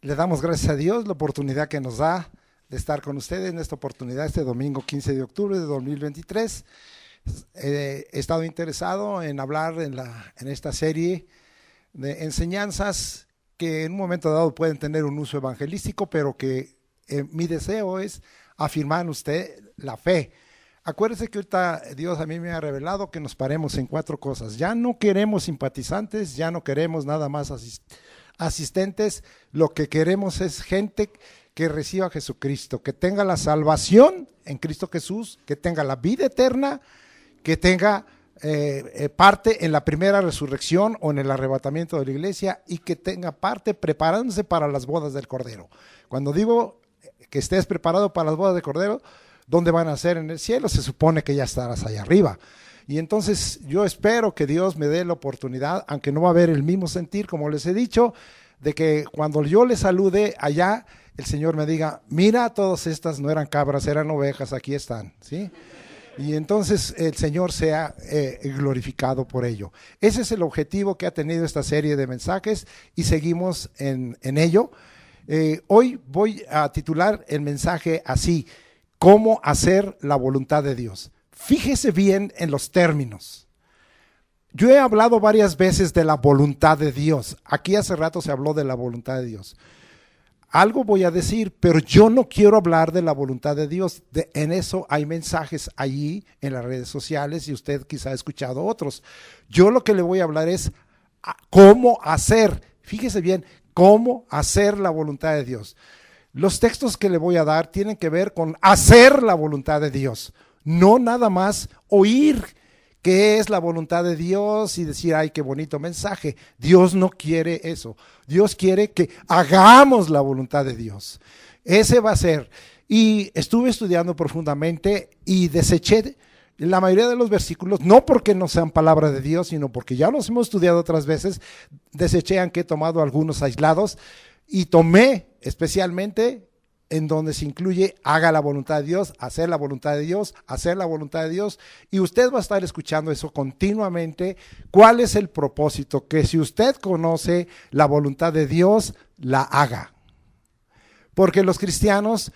Le damos gracias a Dios la oportunidad que nos da de estar con ustedes en esta oportunidad, este domingo 15 de octubre de 2023. He estado interesado en hablar en esta serie de enseñanzas que en un momento dado pueden tener un uso evangelístico, pero que mi deseo es afirmar en usted la fe. Acuérdese que ahorita Dios a mí me ha revelado que nos paremos en 4 cosas. Ya no queremos simpatizantes, ya no queremos nada más asistentes, lo que queremos es gente que reciba a Jesucristo, que tenga la salvación en Cristo Jesús, que tenga la vida eterna, que tenga parte en la primera resurrección o en el arrebatamiento de la iglesia y que tenga parte preparándose para las bodas del Cordero. Cuando digo que estés preparado para las bodas del Cordero, ¿dónde van a ser? En el cielo, se supone que ya estarás allá arriba. Y entonces yo espero que Dios me dé la oportunidad, aunque no va a haber el mismo sentir, como les he dicho, de que cuando yo les salude allá, el Señor me diga, mira, todas estas no eran cabras, eran ovejas, aquí están, ¿sí? Y entonces el Señor sea glorificado por ello. Ese es el objetivo que ha tenido esta serie de mensajes y seguimos en ello. Hoy voy a titular el mensaje así: ¿cómo hacer la voluntad de Dios? Fíjese bien en los términos. Yo he hablado varias veces de la voluntad de Dios. Aquí hace rato se habló de la voluntad de Dios. Algo voy a decir, pero yo no quiero hablar de la voluntad de Dios. En eso hay mensajes allí en las redes sociales y usted quizá ha escuchado otros. Yo lo que le voy a hablar es cómo hacer, fíjese bien, cómo hacer la voluntad de Dios. Los textos que le voy a dar tienen que ver con hacer la voluntad de Dios, no nada más oír qué es la voluntad de Dios y decir, ay, qué bonito mensaje. Dios no quiere eso. Dios quiere que hagamos la voluntad de Dios. Ese va a ser. Y estuve estudiando profundamente y deseché la mayoría de los versículos, no porque no sean palabra de Dios, sino porque ya los hemos estudiado otras veces. Deseché, aunque he tomado algunos aislados, y tomé especialmente en donde se incluye haga la voluntad de Dios, hacer la voluntad de Dios, hacer la voluntad de Dios, y usted va a estar escuchando eso continuamente. ¿Cuál es el propósito? Que si usted conoce la voluntad de Dios, la haga. Porque los cristianos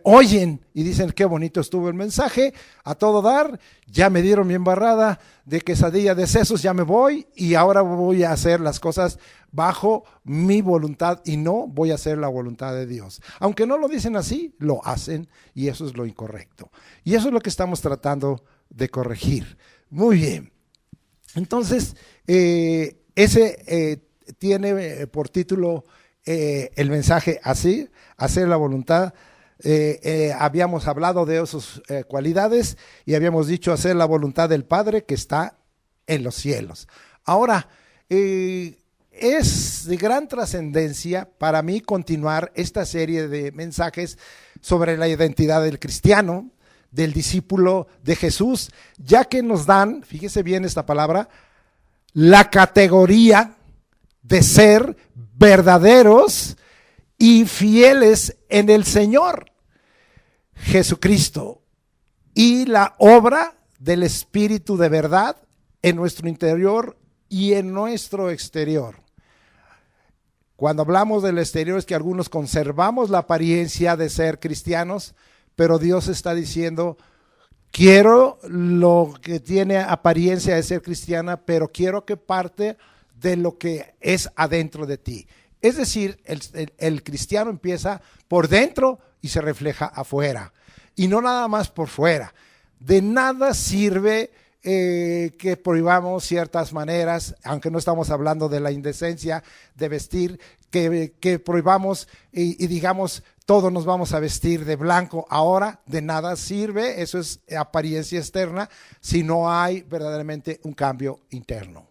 oyen y dicen, qué bonito estuvo el mensaje, a todo dar, ya me dieron mi embarrada de quesadilla de sesos, ya me voy y ahora voy a hacer las cosas bajo mi voluntad y no voy a hacer la voluntad de Dios. Aunque no lo dicen así, lo hacen y eso es lo incorrecto. Y eso es lo que estamos tratando de corregir. Muy bien. Entonces, ese tiene por título el mensaje así, hacer la voluntad. Habíamos hablado de esas cualidades y habíamos dicho hacer la voluntad del Padre que está en los cielos. Ahora, es de gran trascendencia para mí continuar esta serie de mensajes sobre la identidad del cristiano, del discípulo de Jesús, ya que nos dan, fíjese bien esta palabra, la categoría de ser verdaderos y fieles en el Señor Jesucristo y la obra del Espíritu de verdad en nuestro interior y en nuestro exterior. Cuando hablamos del exterior es que algunos conservamos la apariencia de ser cristianos, pero Dios está diciendo, quiero lo que tiene apariencia de ser cristiana, pero quiero que parte de lo que es adentro de ti. Es decir, el cristiano empieza por dentro y se refleja afuera. Y no nada más por fuera. De nada sirve que prohibamos ciertas maneras, aunque no estamos hablando de la indecencia de vestir, que prohibamos y digamos, todos nos vamos a vestir de blanco. Ahora de nada sirve, eso es apariencia externa, si no hay verdaderamente un cambio interno.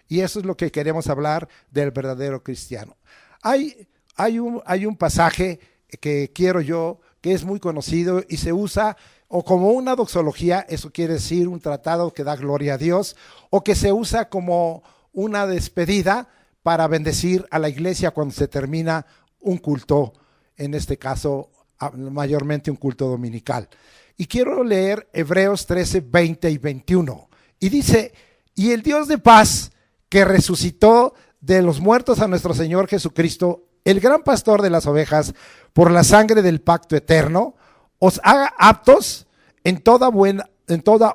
Y eso es lo que queremos hablar del verdadero cristiano. Hay un pasaje que quiero yo, que es muy conocido y se usa o como una doxología, eso quiere decir un tratado que da gloria a Dios, o que se usa como una despedida para bendecir a la iglesia cuando se termina un culto, en este caso mayormente un culto dominical. Y quiero leer Hebreos 13, 20 y 21. Y dice, y el Dios de paz que resucitó de los muertos a nuestro Señor Jesucristo, el gran pastor de las ovejas, por la sangre del pacto eterno, os haga aptos en toda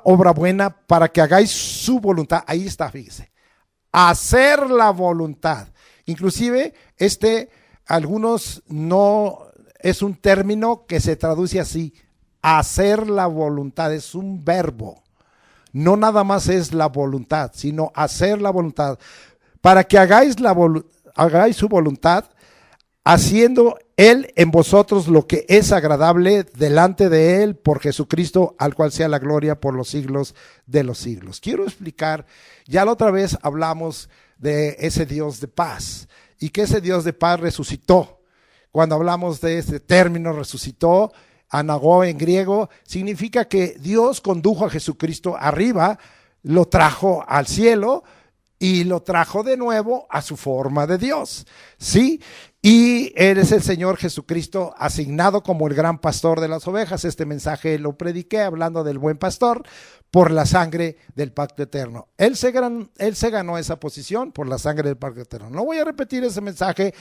obra buena para que hagáis su voluntad. Ahí está, fíjese. Hacer la voluntad. Inclusive, algunos no, es un término que se traduce así. Hacer la voluntad es un verbo. No nada más es la voluntad, sino hacer la voluntad. Para que hagáis su voluntad, haciendo Él en vosotros lo que es agradable delante de Él por Jesucristo, al cual sea la gloria por los siglos de los siglos. Quiero explicar, ya la otra vez hablamos de ese Dios de paz y que ese Dios de paz resucitó. Cuando hablamos de este término resucitó, anagó en griego, significa que Dios condujo a Jesucristo arriba, lo trajo al cielo y lo trajo de nuevo a su forma de Dios, ¿sí? Y Él es el Señor Jesucristo asignado como el gran pastor de las ovejas. Este mensaje lo prediqué hablando del buen pastor por la sangre del pacto eterno. Él se ganó esa posición por la sangre del pacto eterno. No voy a repetir ese mensaje,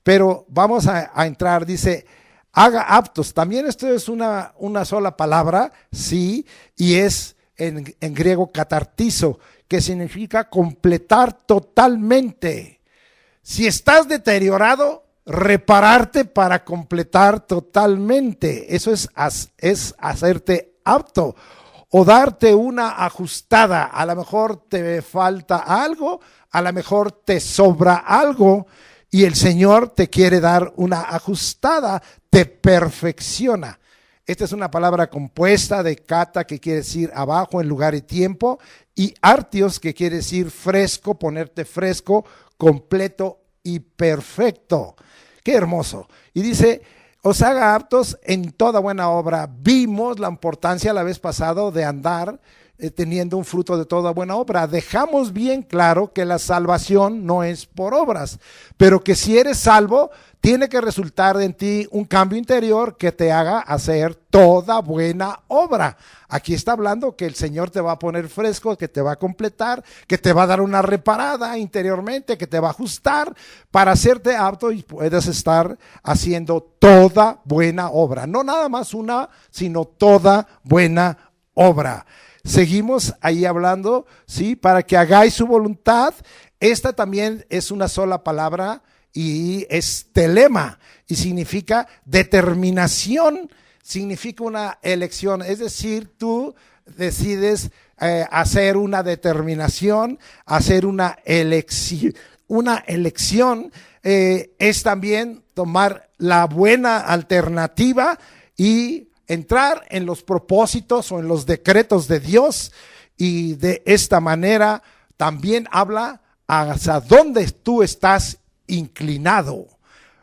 pero vamos a entrar. Dice, haga aptos. También esto es una sola palabra, sí, y es en griego katartizo, que significa completar totalmente. Si estás deteriorado, repararte para completar totalmente. Eso es hacerte apto o darte una ajustada. A lo mejor te falta algo, a lo mejor te sobra algo y el Señor te quiere dar una ajustada, te perfecciona. Esta es una palabra compuesta de kata, que quiere decir abajo en lugar y tiempo, y artios, que quiere decir fresco, ponerte fresco, completo y perfecto. Qué hermoso. Y dice, os haga aptos en toda buena obra. Vimos la importancia la vez pasada de andar teniendo un fruto de toda buena obra. Dejamos bien claro que la salvación no es por obras, pero que si eres salvo, tiene que resultar en ti un cambio interior que te haga hacer toda buena obra. Aquí está hablando que el Señor te va a poner fresco, que te va a completar, que te va a dar una reparada interiormente, que te va a ajustar para hacerte apto y puedas estar haciendo toda buena obra. No nada más una, sino toda buena obra. Seguimos ahí hablando, ¿sí? Para que hagáis su voluntad. Esta también es una sola palabra y es telema y significa determinación, significa una elección. Es decir, tú decides hacer una determinación, hacer una elección. Una elección es también tomar la buena alternativa y entrar en los propósitos o en los decretos de Dios, y de esta manera también habla hacia dónde tú estás inclinado.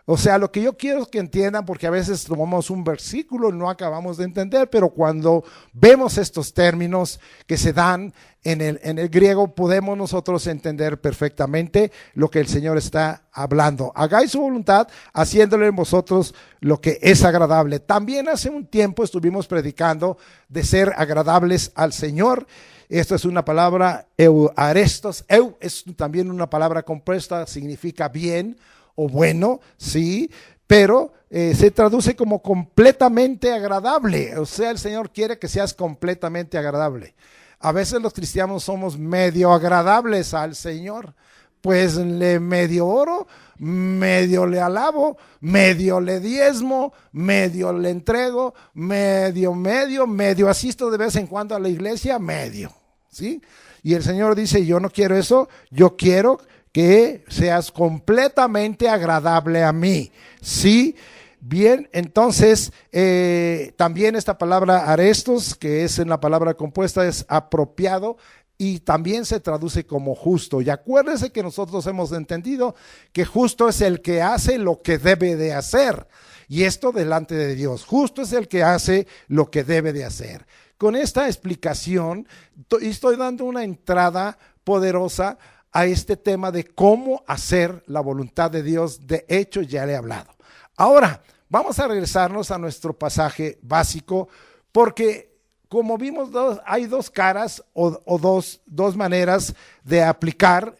O sea, lo que yo quiero que entiendan, porque a veces tomamos un versículo y no acabamos de entender, pero cuando vemos estos términos que se dan en el griego, podemos nosotros entender perfectamente lo que el Señor está hablando. Hagáis su voluntad, haciéndole en vosotros lo que es agradable. También hace un tiempo estuvimos predicando de ser agradables al Señor. Esta es una palabra, euarestos. Es también una palabra compuesta, significa bien o bueno, sí, pero se traduce como completamente agradable. O sea, el Señor quiere que seas completamente agradable. A veces los cristianos somos medio agradables al Señor, pues le medio oro, medio le alabo, medio le diezmo, medio le entrego, medio asisto de vez en cuando a la iglesia, medio, ¿sí? Y el Señor dice, yo no quiero eso, yo quiero que seas completamente agradable a mí, ¿sí? Bien, entonces también esta palabra arestos, que es en la palabra compuesta, es apropiado y también se traduce como justo. Y acuérdense que nosotros hemos entendido que justo es el que hace lo que debe de hacer, y esto delante de Dios. Justo es el que hace lo que debe de hacer. Con esta explicación estoy dando una entrada poderosa a este tema de cómo hacer la voluntad de Dios. De hecho, ya le he hablado. Ahora, vamos a regresarnos a nuestro pasaje básico, porque como vimos, hay dos caras o dos maneras de aplicar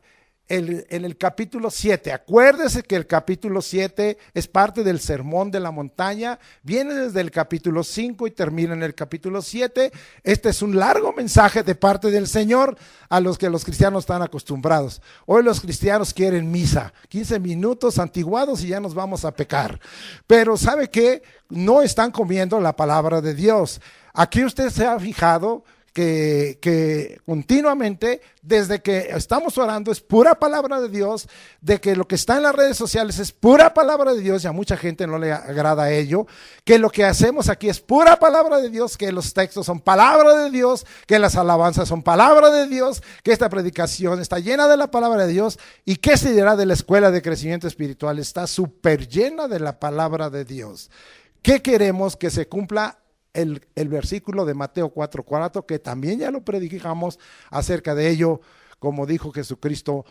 en el capítulo 7. Acuérdese que el capítulo 7 es parte del Sermón de la Montaña, viene desde el capítulo 5 y termina en el capítulo 7. Este es un largo mensaje de parte del Señor a los que los cristianos están acostumbrados. Hoy los cristianos quieren misa, 15 minutos antiguados y ya nos vamos a pecar. Pero ¿sabe qué? No están comiendo la palabra de Dios. Aquí usted se ha fijado que continuamente, desde que estamos orando, es pura palabra de Dios, de que lo que está en las redes sociales es pura palabra de Dios, y a mucha gente no le agrada ello, que lo que hacemos aquí es pura palabra de Dios, que los textos son palabra de Dios, que las alabanzas son palabra de Dios, que esta predicación está llena de la palabra de Dios. ¿Y qué se dirá de la escuela de crecimiento espiritual? Está súper llena de la palabra de Dios. ¿Qué queremos? Que se cumpla el versículo de Mateo 4:4, que también ya lo predicamos acerca de ello, como dijo Jesucristo,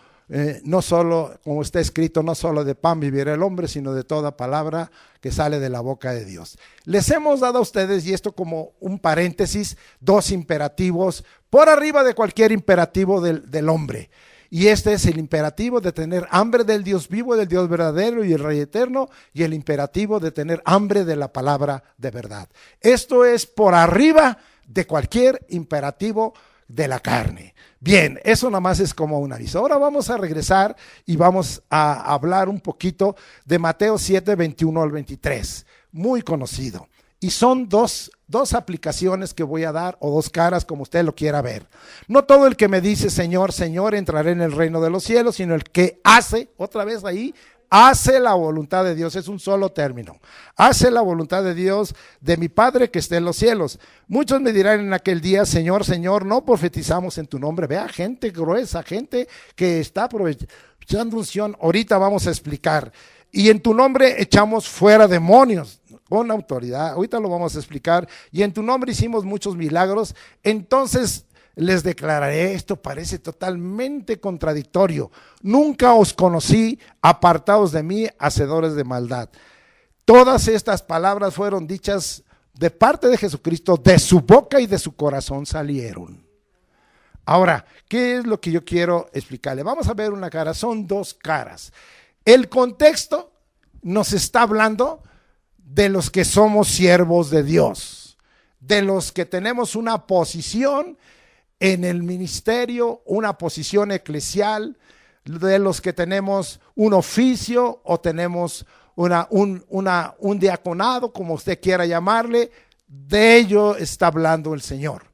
no solo, como está escrito, no solo de pan vivirá el hombre, sino de toda palabra que sale de la boca de Dios. Les hemos dado a ustedes, y esto como un paréntesis, 2 imperativos por arriba de cualquier imperativo del hombre. Y este es el imperativo de tener hambre del Dios vivo, del Dios verdadero y el Rey eterno, y el imperativo de tener hambre de la palabra de verdad. Esto es por arriba de cualquier imperativo de la carne. Bien, eso nada más es como un aviso. Ahora vamos a regresar y vamos a hablar un poquito de Mateo 7, 21 al 23, muy conocido. Y son dos aplicaciones que voy a dar, o 2 caras, como usted lo quiera ver. No todo el que me dice Señor, Señor entrará en el reino de los cielos, sino el que hace, otra vez ahí, hace la voluntad de Dios. Es un solo término. Hace la voluntad de Dios, de mi Padre que esté en los cielos. Muchos me dirán en aquel día, Señor, Señor, no profetizamos en tu nombre. Vea, gente gruesa, gente que está aprovechando unción. Ahorita vamos a explicar. Y en tu nombre echamos fuera demonios con autoridad. Ahorita lo vamos a explicar. Y en tu nombre hicimos muchos milagros. Entonces les declararé, esto parece totalmente contradictorio. Nunca os conocí, apartados de mí, hacedores de maldad. Todas estas palabras fueron dichas de parte de Jesucristo, de su boca y de su corazón salieron. Ahora, ¿qué es lo que yo quiero explicarle? Vamos a ver una cara, son 2 caras. El contexto nos está hablando de los que somos siervos de Dios, de los que tenemos una posición en el ministerio, una posición eclesial, de los que tenemos un oficio o tenemos un diaconado, como usted quiera llamarle. De ello está hablando el Señor.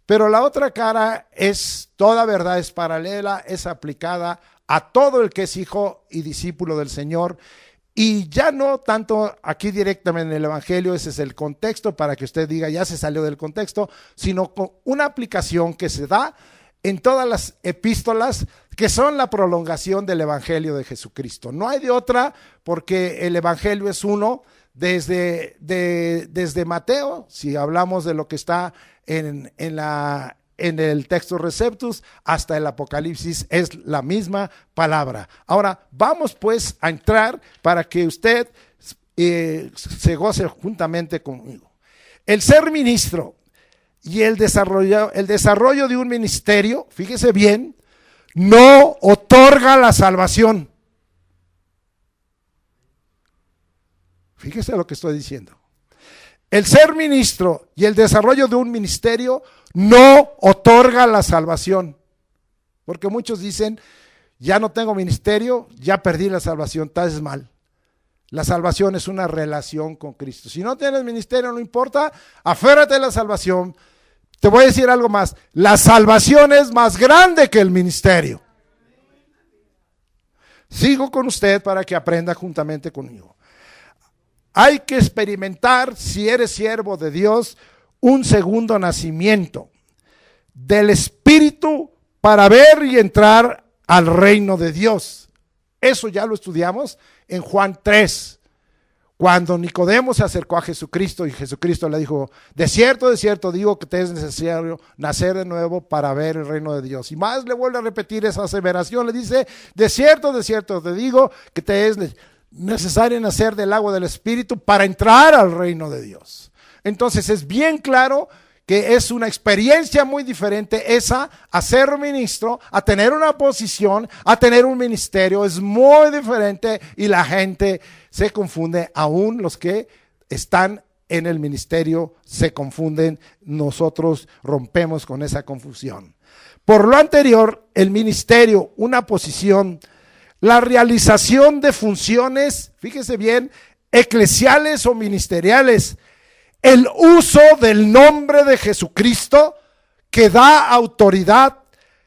Pero la otra cara es, toda verdad es paralela, es aplicada a todo el que es hijo y discípulo del Señor. Y ya no tanto aquí directamente en el Evangelio, ese es el contexto para que usted diga ya se salió del contexto, sino con una aplicación que se da en todas las epístolas que son la prolongación del Evangelio de Jesucristo. No hay de otra, porque el Evangelio es uno desde Mateo, si hablamos de lo que está en el texto Receptus, hasta el Apocalipsis es la misma palabra. Ahora vamos pues a entrar para que usted se goce juntamente conmigo. El ser ministro y el desarrollo de un ministerio, fíjese bien, no otorga la salvación. Fíjese lo que estoy diciendo. El ser ministro y el desarrollo de un ministerio no otorga la salvación. Porque muchos dicen, ya no tengo ministerio, ya perdí la salvación. Tal es mal. La salvación es una relación con Cristo. Si no tienes ministerio, no importa, aférrate a la salvación. Te voy a decir algo más. La salvación es más grande que el ministerio. Sigo con usted para que aprenda juntamente conmigo. Hay que experimentar, si eres siervo de Dios, un segundo nacimiento del Espíritu para ver y entrar al reino de Dios. Eso ya lo estudiamos en Juan 3, cuando Nicodemo se acercó a Jesucristo y Jesucristo le dijo, de cierto digo que te es necesario nacer de nuevo para ver el reino de Dios. Y más le vuelve a repetir esa aseveración, le dice, de cierto te digo que te es necesario nacer del agua del Espíritu para entrar al reino de Dios. Entonces es bien claro que es una experiencia muy diferente esa a ser ministro, a tener una posición, a tener un ministerio. Es muy diferente y la gente se confunde, aún los que están en el ministerio se confunden. Nosotros rompemos con esa confusión. Por lo anterior, el ministerio, una posición, la realización de funciones, fíjese bien, eclesiales o ministeriales, el uso del nombre de Jesucristo que da autoridad,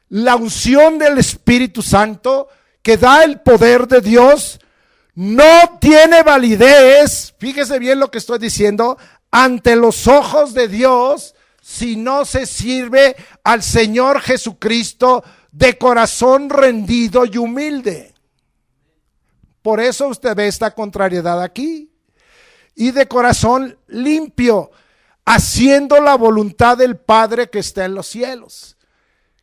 la unción del Espíritu Santo que da el poder de Dios, no tiene validez, fíjese bien lo que estoy diciendo, ante los ojos de Dios, si no se sirve al Señor Jesucristo de corazón rendido y humilde. Por eso usted ve esta contrariedad aquí. Y de corazón limpio, haciendo la voluntad del Padre que está en los cielos.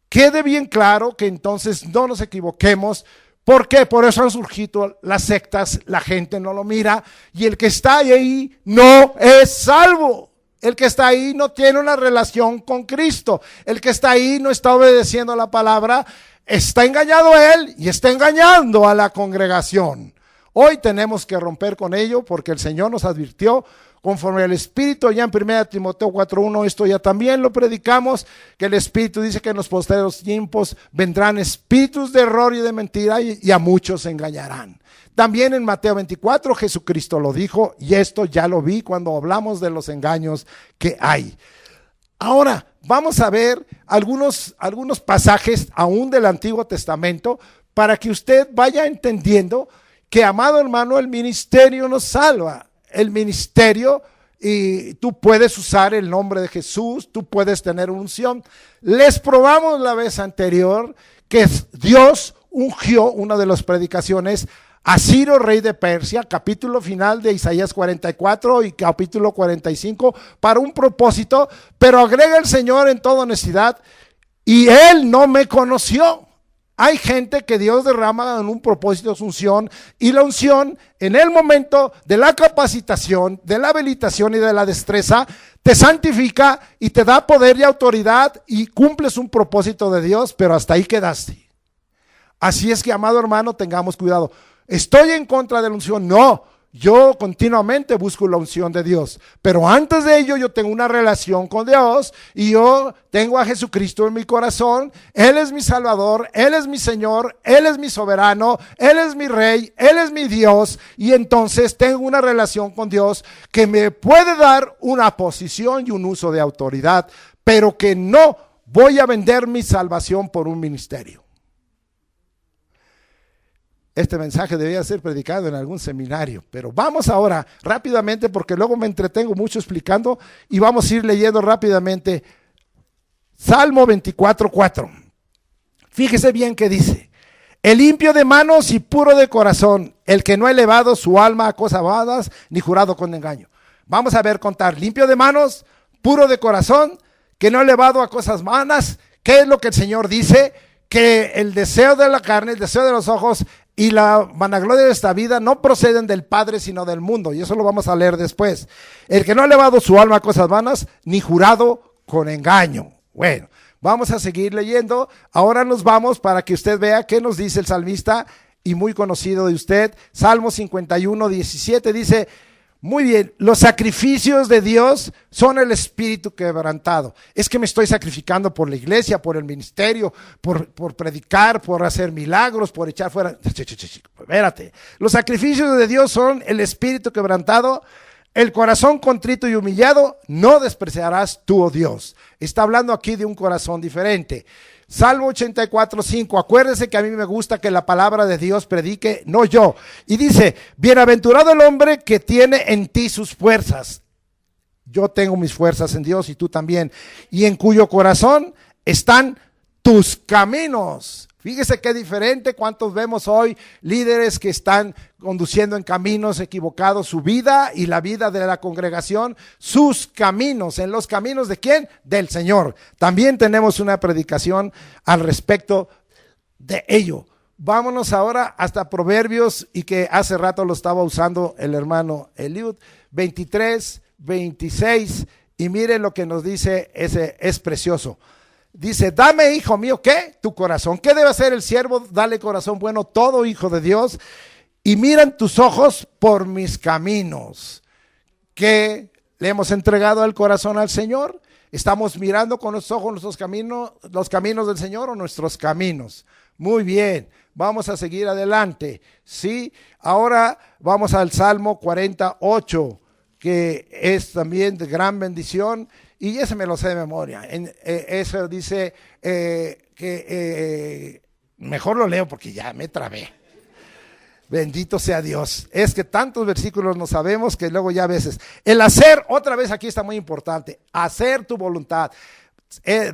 Quede bien claro que entonces no nos equivoquemos. ¿Por qué? Por eso han surgido las sectas, la gente no lo mira y el que está ahí no es salvo. El que está ahí no tiene una relación con Cristo. El que está ahí no está obedeciendo la palabra, está engañado él y está engañando a la congregación. Hoy tenemos que romper con ello porque el Señor nos advirtió conforme al Espíritu, ya en 1 Timoteo 4:1, esto ya también lo predicamos, que el Espíritu dice que en los postreros tiempos vendrán espíritus de error y de mentira y a muchos engañarán. También en Mateo 24 Jesucristo lo dijo y esto ya lo vi cuando hablamos de los engaños que hay. Ahora vamos a ver algunos pasajes aún del Antiguo Testamento para que usted vaya entendiendo que, amado hermano, el ministerio nos salva. El ministerio, y tú puedes usar el nombre de Jesús, tú puedes tener unción. Les probamos la vez anterior que Dios ungió, una de las predicaciones, a Ciro, rey de Persia, capítulo final de Isaías 44 y capítulo 45, para un propósito, pero agrega el Señor en toda honestidad, y él no me conoció. Hay gente que Dios derrama en un propósito su unción, y la unción en el momento de la capacitación, de la habilitación y de la destreza te santifica y te da poder y autoridad y cumples un propósito de Dios, pero hasta ahí quedaste. Así es que, amado hermano, tengamos cuidado. ¿Estoy en contra de la unción? No. Yo continuamente busco la unción de Dios, pero antes de ello yo tengo una relación con Dios y yo tengo a Jesucristo en mi corazón. Él es mi Salvador, Él es mi Señor, Él es mi soberano, Él es mi Rey, Él es mi Dios, y entonces tengo una relación con Dios que me puede dar una posición y un uso de autoridad, pero que no voy a vender mi salvación por un ministerio. Este mensaje debía ser predicado en algún seminario, pero vamos ahora rápidamente porque luego me entretengo mucho explicando y vamos a ir leyendo rápidamente Salmo 24:4. Fíjese bien que dice: el limpio de manos y puro de corazón, el que no ha elevado su alma a cosas vanas ni jurado con engaño. Vamos a ver contar: limpio de manos, puro de corazón, que no ha elevado a cosas vanas. ¿Qué es lo que el Señor dice? Que el deseo de la carne, el deseo de los ojos y la vanagloria de esta vida no proceden del Padre sino del mundo, y eso lo vamos a leer después. El que no ha elevado su alma a cosas vanas ni jurado con engaño. Bueno, vamos a seguir leyendo. Ahora nos vamos para que usted vea qué nos dice el salmista y muy conocido de usted. Salmo 51:17 dice: muy bien, los sacrificios de Dios son el espíritu quebrantado. Es que me estoy sacrificando por la iglesia, por el ministerio, por predicar, por hacer milagros, por echar fuera. Espérate. Los sacrificios de Dios son el espíritu quebrantado, el corazón contrito y humillado, no despreciarás tú, oh Dios. Está hablando aquí de un corazón diferente. Salmo 84:5, acuérdese que a mí me gusta que la palabra de Dios predique, no yo. Y dice: bienaventurado el hombre que tiene en ti sus fuerzas. Yo tengo mis fuerzas en Dios y tú también. Y en cuyo corazón están tus caminos. Fíjese qué diferente. ¿Cuántos vemos hoy líderes que están conduciendo en caminos equivocados su vida y la vida de la congregación? Sus caminos. ¿En los caminos de quién? Del Señor. También tenemos una predicación al respecto de ello. Vámonos ahora hasta Proverbios, y que hace rato lo estaba usando el hermano Eliud, 23, 26 Y mire lo que nos dice, es precioso. Dice, dame, hijo mío, ¿qué? Tu corazón. ¿Qué debe hacer el siervo? Dale corazón bueno, todo hijo de Dios. Y miran tus ojos por mis caminos. ¿Qué le hemos entregado el corazón al Señor? ¿Estamos mirando con los ojos los caminos del Señor o nuestros caminos? Muy bien, vamos a seguir adelante. Sí, ahora vamos al Salmo 48, que es también de gran bendición. Y ese me lo sé de memoria. Eso dice mejor lo leo porque ya me trabé. Bendito sea Dios. Es que tantos versículos no sabemos que luego ya a veces. El hacer, otra vez aquí está muy importante. Hacer tu voluntad.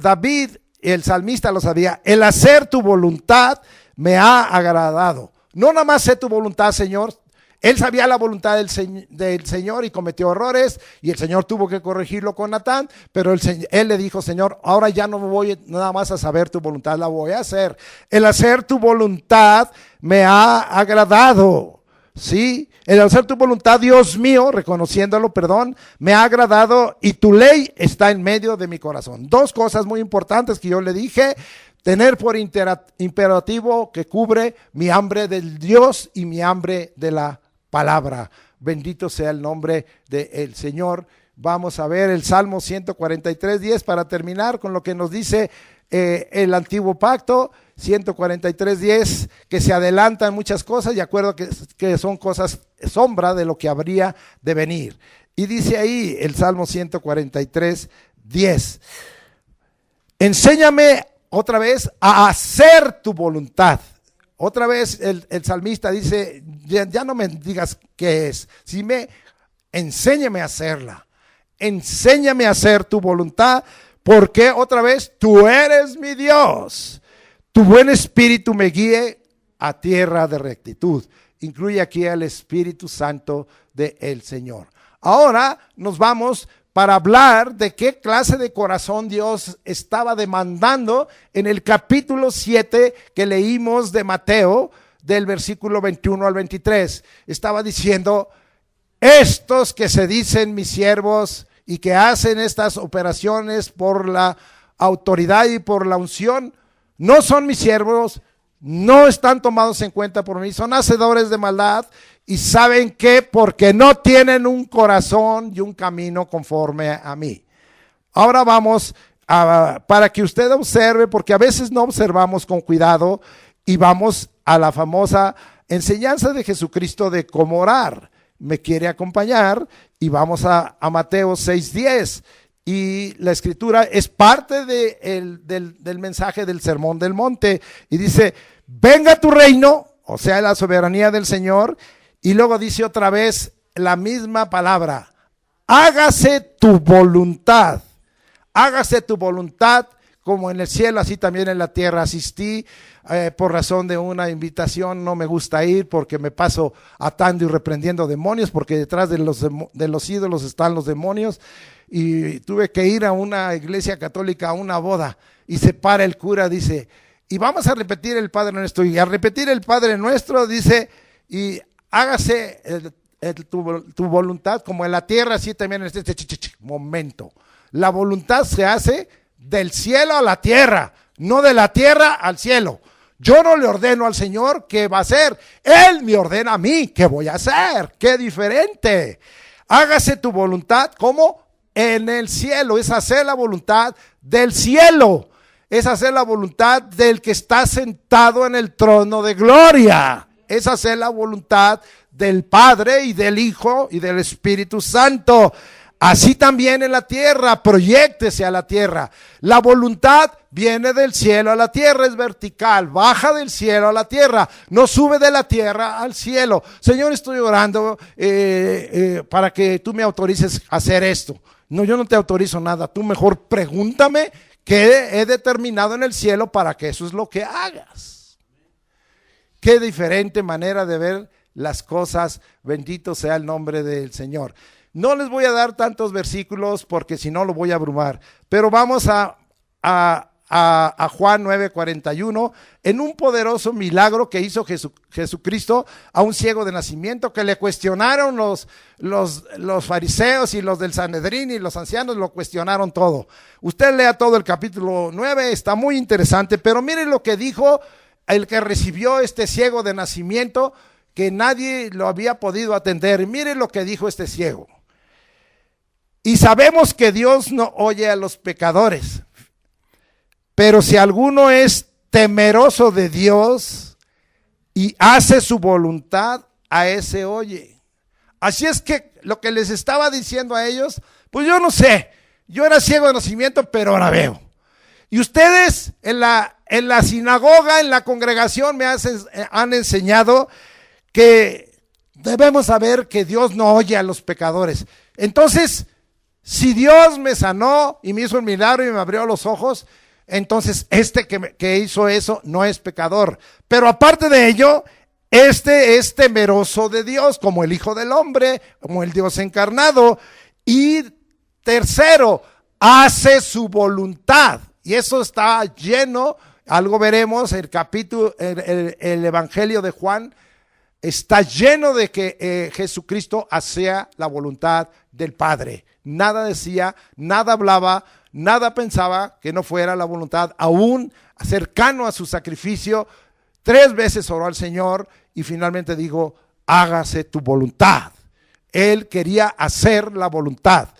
David, el salmista lo sabía. El hacer tu voluntad me ha agradado. No nada más sé tu voluntad, Señor. Él sabía la voluntad del Señor y cometió errores y el Señor tuvo que corregirlo con Natán, pero él le dijo, Señor, ahora ya no voy nada más a saber tu voluntad, la voy a hacer. El hacer tu voluntad me ha agradado, ¿sí? El hacer tu voluntad, Dios mío, reconociéndolo, perdón, me ha agradado y tu ley está en medio de mi corazón. Dos cosas muy importantes que yo le dije. Tener por imperativo que cubre mi hambre del Dios y mi hambre de la palabra. Bendito sea el nombre del Señor. Vamos a ver el Salmo 143:10 para terminar con lo que nos dice el antiguo pacto. 143:10, que se adelantan muchas cosas y acuerdo que son cosas sombra de lo que habría de venir. Y dice ahí el Salmo 143:10, enséñame otra vez a hacer tu voluntad. Otra vez el salmista dice, ya no me digas qué es, enséñame a hacerla, enséñame a hacer tu voluntad, porque otra vez tú eres mi Dios, tu buen espíritu me guíe a tierra de rectitud. Incluye aquí al Espíritu Santo del Señor. Ahora nos vamos para hablar de qué clase de corazón Dios estaba demandando en el capítulo 7 que leímos de Mateo, del versículo 21 al 23. Estaba diciendo, estos que se dicen mis siervos y que hacen estas operaciones por la autoridad y por la unción, no son mis siervos, no están tomados en cuenta por mí, son hacedores de maldad. Y ¿saben qué? Porque no tienen un corazón y un camino conforme a mí. Ahora vamos para que usted observe, porque a veces no observamos con cuidado, y vamos a la famosa enseñanza de Jesucristo de cómo orar. Me quiere acompañar y vamos a Mateo 6:10. Y la escritura es parte del mensaje del Sermón del Monte. Y dice, venga tu reino, o sea, la soberanía del Señor. Y luego dice otra vez la misma palabra, hágase tu voluntad como en el cielo, así también en la tierra. Asistí por razón de una invitación, no me gusta ir porque me paso atando y reprendiendo demonios, porque detrás de los ídolos están los demonios, y tuve que ir a una iglesia católica, a una boda, y se para el cura, dice, y vamos a repetir el Padre Nuestro, y al repetir el Padre Nuestro dice, y hágase tu voluntad como en la tierra, así también en este momento. La voluntad se hace del cielo a la tierra, no de la tierra al cielo. Yo no le ordeno al Señor qué va a hacer, Él me ordena a mí qué voy a hacer. Qué diferente. Hágase tu voluntad como en el cielo, es hacer la voluntad del cielo, es hacer la voluntad del que está sentado en el trono de gloria. Es hacer la voluntad del Padre y del Hijo y del Espíritu Santo. Así también en la tierra, proyéctese a la tierra. La voluntad viene del cielo a la tierra, es vertical, baja del cielo a la tierra, no sube de la tierra al cielo. Señor, estoy orando para que tú me autorices a hacer esto. No, yo no te autorizo nada, tú mejor pregúntame qué he determinado en el cielo para que eso es lo que hagas. Qué diferente manera de ver las cosas. Bendito sea el nombre del Señor. No les voy a dar tantos versículos porque si no lo voy a abrumar. Pero vamos a a Juan 9:41 en un poderoso milagro que hizo Jesucristo a un ciego de nacimiento, que le cuestionaron los fariseos y los del Sanedrín y los ancianos, lo cuestionaron todo. Usted lea todo el capítulo 9, está muy interesante, pero miren lo que dijo el que recibió este ciego de nacimiento, que nadie lo había podido atender. Miren lo que dijo este ciego. Y sabemos que Dios no oye a los pecadores, pero si alguno es temeroso de Dios y hace su voluntad, a ese oye. Así es que lo que les estaba diciendo a ellos, pues yo no sé, yo era ciego de nacimiento, pero ahora veo. Y ustedes en la sinagoga, en la congregación me han enseñado que debemos saber que Dios no oye a los pecadores. Entonces, si Dios me sanó y me hizo un milagro y me abrió los ojos, entonces que hizo eso no es pecador. Pero aparte de ello, es temeroso de Dios, como el Hijo del Hombre, como el Dios encarnado. Y tercero, hace su voluntad. Y eso está lleno, algo veremos, el Evangelio de Juan está lleno de que Jesucristo hacía la voluntad del Padre. Nada decía, nada hablaba, nada pensaba que no fuera la voluntad, aún cercano a su sacrificio. 3 veces oró al Señor y finalmente dijo, hágase tu voluntad. Él quería hacer la voluntad.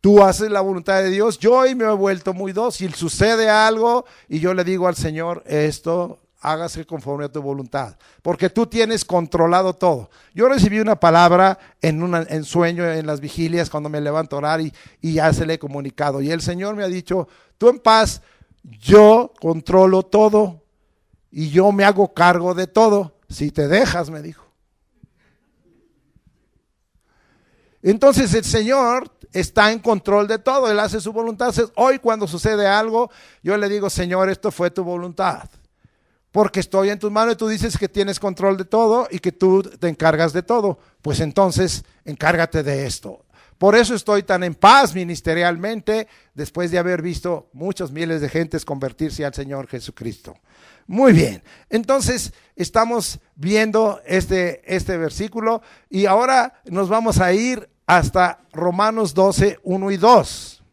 Tú haces la voluntad de Dios. Yo hoy me he vuelto muy dócil. Sucede algo y yo le digo al Señor, esto hágase conforme a tu voluntad, porque tú tienes controlado todo. Yo recibí una palabra en sueño, en las vigilias, cuando me levanto a orar y ya se le he comunicado. Y el Señor me ha dicho, tú en paz, yo controlo todo y yo me hago cargo de todo. Si te dejas, me dijo. Entonces el Señor está en control de todo, Él hace su voluntad. Entonces, hoy cuando sucede algo, yo le digo, Señor, esto fue tu voluntad. Porque estoy en tus manos y tú dices que tienes control de todo y que tú te encargas de todo. Pues entonces, encárgate de esto. Por eso estoy tan en paz ministerialmente, después de haber visto muchos miles de gentes convertirse al Señor Jesucristo. Muy bien, entonces estamos viendo este versículo y ahora nos vamos a ir hasta Romanos 12, 1 y 2.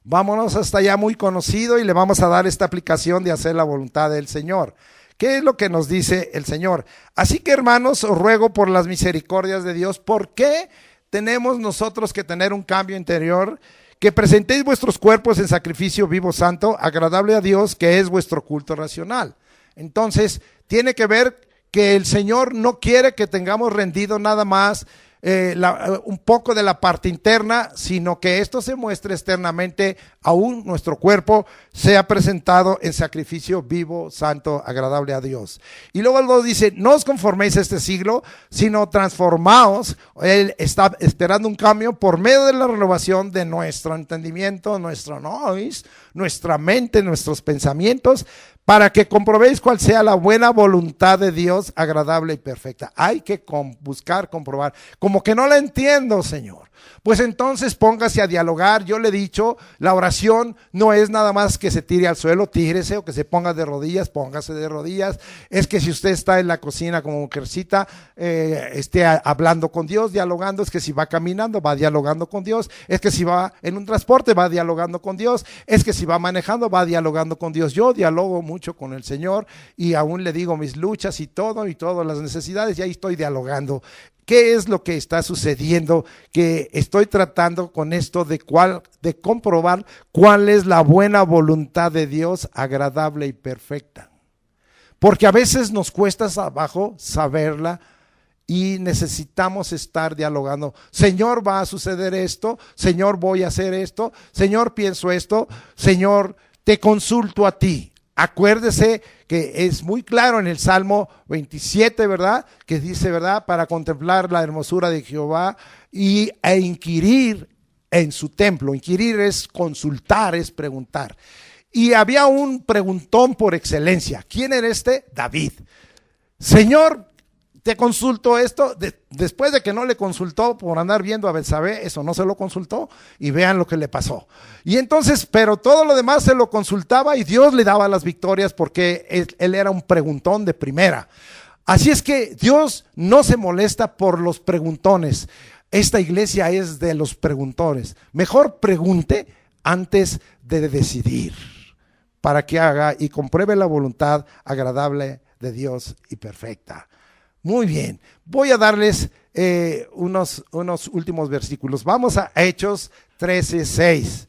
Vámonos hasta allá, muy conocido, y le vamos a dar esta aplicación de hacer la voluntad del Señor. ¿Qué es lo que nos dice el Señor? Así que, hermanos, os ruego por las misericordias de Dios. ¿Por qué tenemos nosotros que tener un cambio interior? Que presentéis vuestros cuerpos en sacrificio vivo, santo, agradable a Dios, que es vuestro culto racional. Entonces, tiene que ver que el Señor no quiere que tengamos rendido nada más un poco de la parte interna, sino que esto se muestre externamente, aún nuestro cuerpo sea presentado en sacrificio vivo, santo, agradable a Dios. Y luego el 2 dice, no os conforméis a este siglo, sino transformaos. Él está esperando un cambio por medio de la renovación de nuestro entendimiento, nuestra mente, nuestros pensamientos, para que comprobéis cuál sea la buena voluntad de Dios, agradable y perfecta. Hay que buscar, comprobar. Como que no la entiendo, Señor. Pues entonces póngase a dialogar. Yo le he dicho, la oración no es nada más que se tire al suelo, tírese, o que se ponga de rodillas, póngase de rodillas. Es que si usted está en la cocina como mujercita, esté hablando con Dios, dialogando. Es que si va caminando, va dialogando con Dios. Es que si va en un transporte, va dialogando con Dios. Es que si va manejando, va dialogando con Dios. Yo dialogo mucho con el Señor y aún le digo mis luchas y todas las necesidades, y ahí estoy dialogando. ¿Qué es lo que está sucediendo? Que estoy tratando con esto de comprobar cuál es la buena voluntad de Dios, agradable y perfecta. Porque a veces nos cuesta trabajo saberla y necesitamos estar dialogando. Señor, va a suceder esto. Señor, voy a hacer esto. Señor, pienso esto. Señor, te consulto a ti. Acuérdese que es muy claro en el Salmo 27, ¿verdad? Que dice, ¿verdad? Para contemplar la hermosura de Jehová e inquirir en su templo. Inquirir es consultar, es preguntar. Y había un preguntón por excelencia. ¿Quién era este? David. Señor, te consulto esto, después de que no le consultó por andar viendo a Betsabé, eso no se lo consultó, y vean lo que le pasó. Y entonces, pero todo lo demás se lo consultaba y Dios le daba las victorias porque él era un preguntón de primera. Así es que Dios no se molesta por los preguntones. Esta iglesia es de los preguntones. Mejor pregunte antes de decidir, para que haga y compruebe la voluntad agradable de Dios y perfecta. Muy bien, voy a darles unos últimos versículos. Vamos a Hechos 13:6.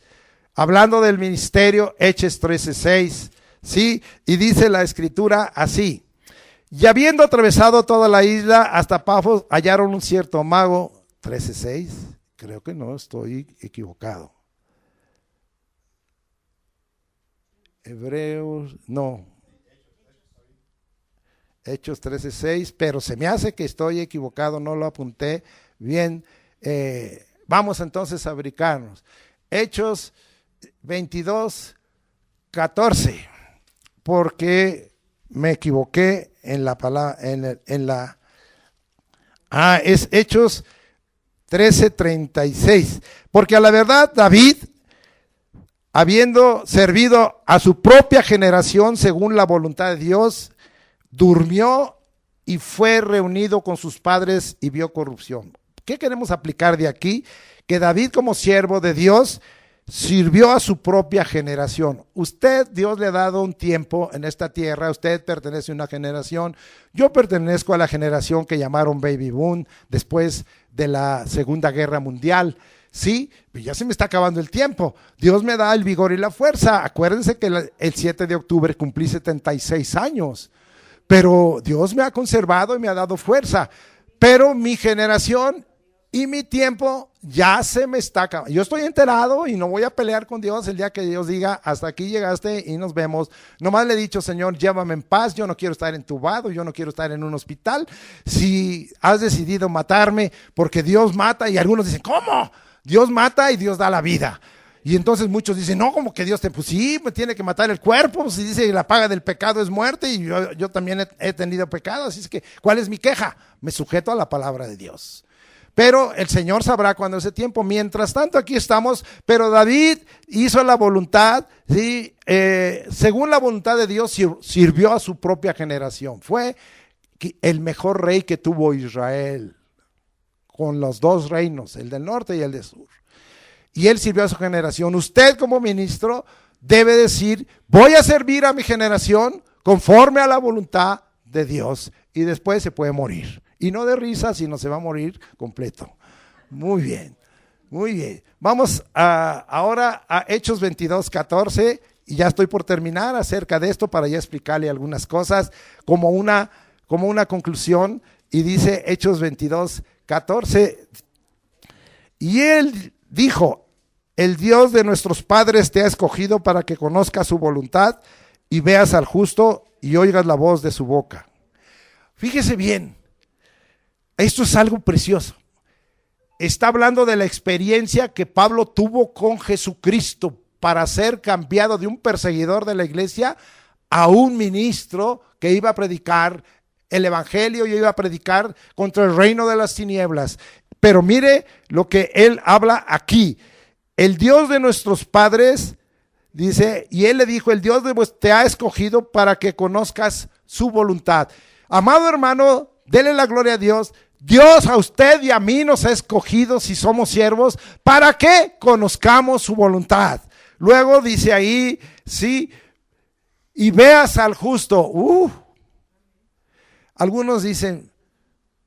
Hablando del ministerio, Hechos 13:6, ¿sí? Y dice la escritura así: y habiendo atravesado toda la isla hasta Pafos, hallaron un cierto mago. 13:6, creo que no, estoy equivocado. Hebreos, no. Hechos 13:6, pero se me hace que estoy equivocado, no lo apunté bien. Vamos entonces a ubicarnos. Hechos 22:14, porque me equivoqué en la palabra, es Hechos 13:36, porque a la verdad David, habiendo servido a su propia generación según la voluntad de Dios, durmió y fue reunido con sus padres y vio corrupción. ¿Qué queremos aplicar de aquí? Que David, como siervo de Dios, sirvió a su propia generación. Usted, Dios le ha dado un tiempo en esta tierra, usted pertenece a una generación, yo pertenezco a la generación que llamaron Baby Boom, después de la Segunda Guerra Mundial. Sí, ya se me está acabando el tiempo. Dios me da el vigor y la fuerza. Acuérdense que el 7 de octubre cumplí 76 años, pero Dios me ha conservado y me ha dado fuerza. Pero mi generación y mi tiempo ya se me está acabando. Yo estoy enterado y no voy a pelear con Dios el día que Dios diga: hasta aquí llegaste y nos vemos. Nomás le he dicho: Señor, llévame en paz, yo no quiero estar entubado, yo no quiero estar en un hospital. Si has decidido matarme, porque Dios mata, y algunos dicen: ¿cómo? Dios mata y Dios da la vida. Y entonces muchos dicen: no, como que Dios pues sí, me tiene que matar el cuerpo, si dice que la paga del pecado es muerte, y yo también he tenido pecado, así es que, ¿cuál es mi queja? Me sujeto a la palabra de Dios. Pero el Señor sabrá cuándo ese tiempo. Mientras tanto, aquí estamos. Pero David hizo la voluntad, ¿sí? Según la voluntad de Dios, sirvió a su propia generación. Fue el mejor rey que tuvo Israel, con los dos reinos, el del norte y el del sur. Y él sirvió a su generación. Usted, como ministro, debe decir: voy a servir a mi generación conforme a la voluntad de Dios. Y después se puede morir. Y no de risa, sino se va a morir completo. Muy bien, muy bien. Vamos ahora a Hechos 22:14, y ya estoy por terminar acerca de esto para ya explicarle algunas cosas como una conclusión. Y dice Hechos 22:14, y él dijo: el Dios de nuestros padres te ha escogido para que conozcas su voluntad y veas al justo y oigas la voz de su boca. Fíjese bien. Esto es algo precioso. Está hablando de la experiencia que Pablo tuvo con Jesucristo para ser cambiado de un perseguidor de la iglesia a un ministro que iba a predicar el evangelio y iba a predicar contra el reino de las tinieblas. Pero mire lo que él habla aquí. El Dios de nuestros padres, dice, y él le dijo: el Dios te ha escogido para que conozcas su voluntad. Amado hermano, dele la gloria a Dios. Dios a usted y a mí nos ha escogido, si somos siervos, para que conozcamos su voluntad. Luego dice ahí, sí, y veas al justo. Algunos dicen: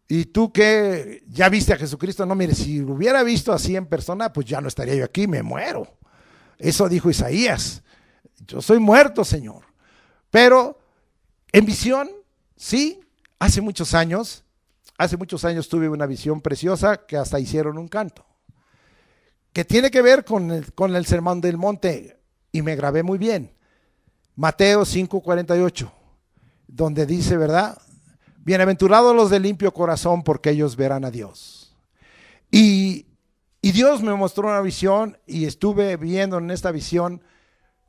¿y tú qué? ¿Ya viste a Jesucristo? No, mire, si lo hubiera visto así en persona, pues ya no estaría yo aquí, me muero. Eso dijo Isaías: yo soy muerto, Señor. Pero en visión, sí, hace muchos años tuve una visión preciosa que hasta hicieron un canto, que tiene que ver con el Sermón del Monte, y me grabé muy bien. Mateo 5:48, donde dice, ¿verdad? Bienaventurados los de limpio corazón, porque ellos verán a Dios. Y Dios me mostró una visión, y estuve viendo en esta visión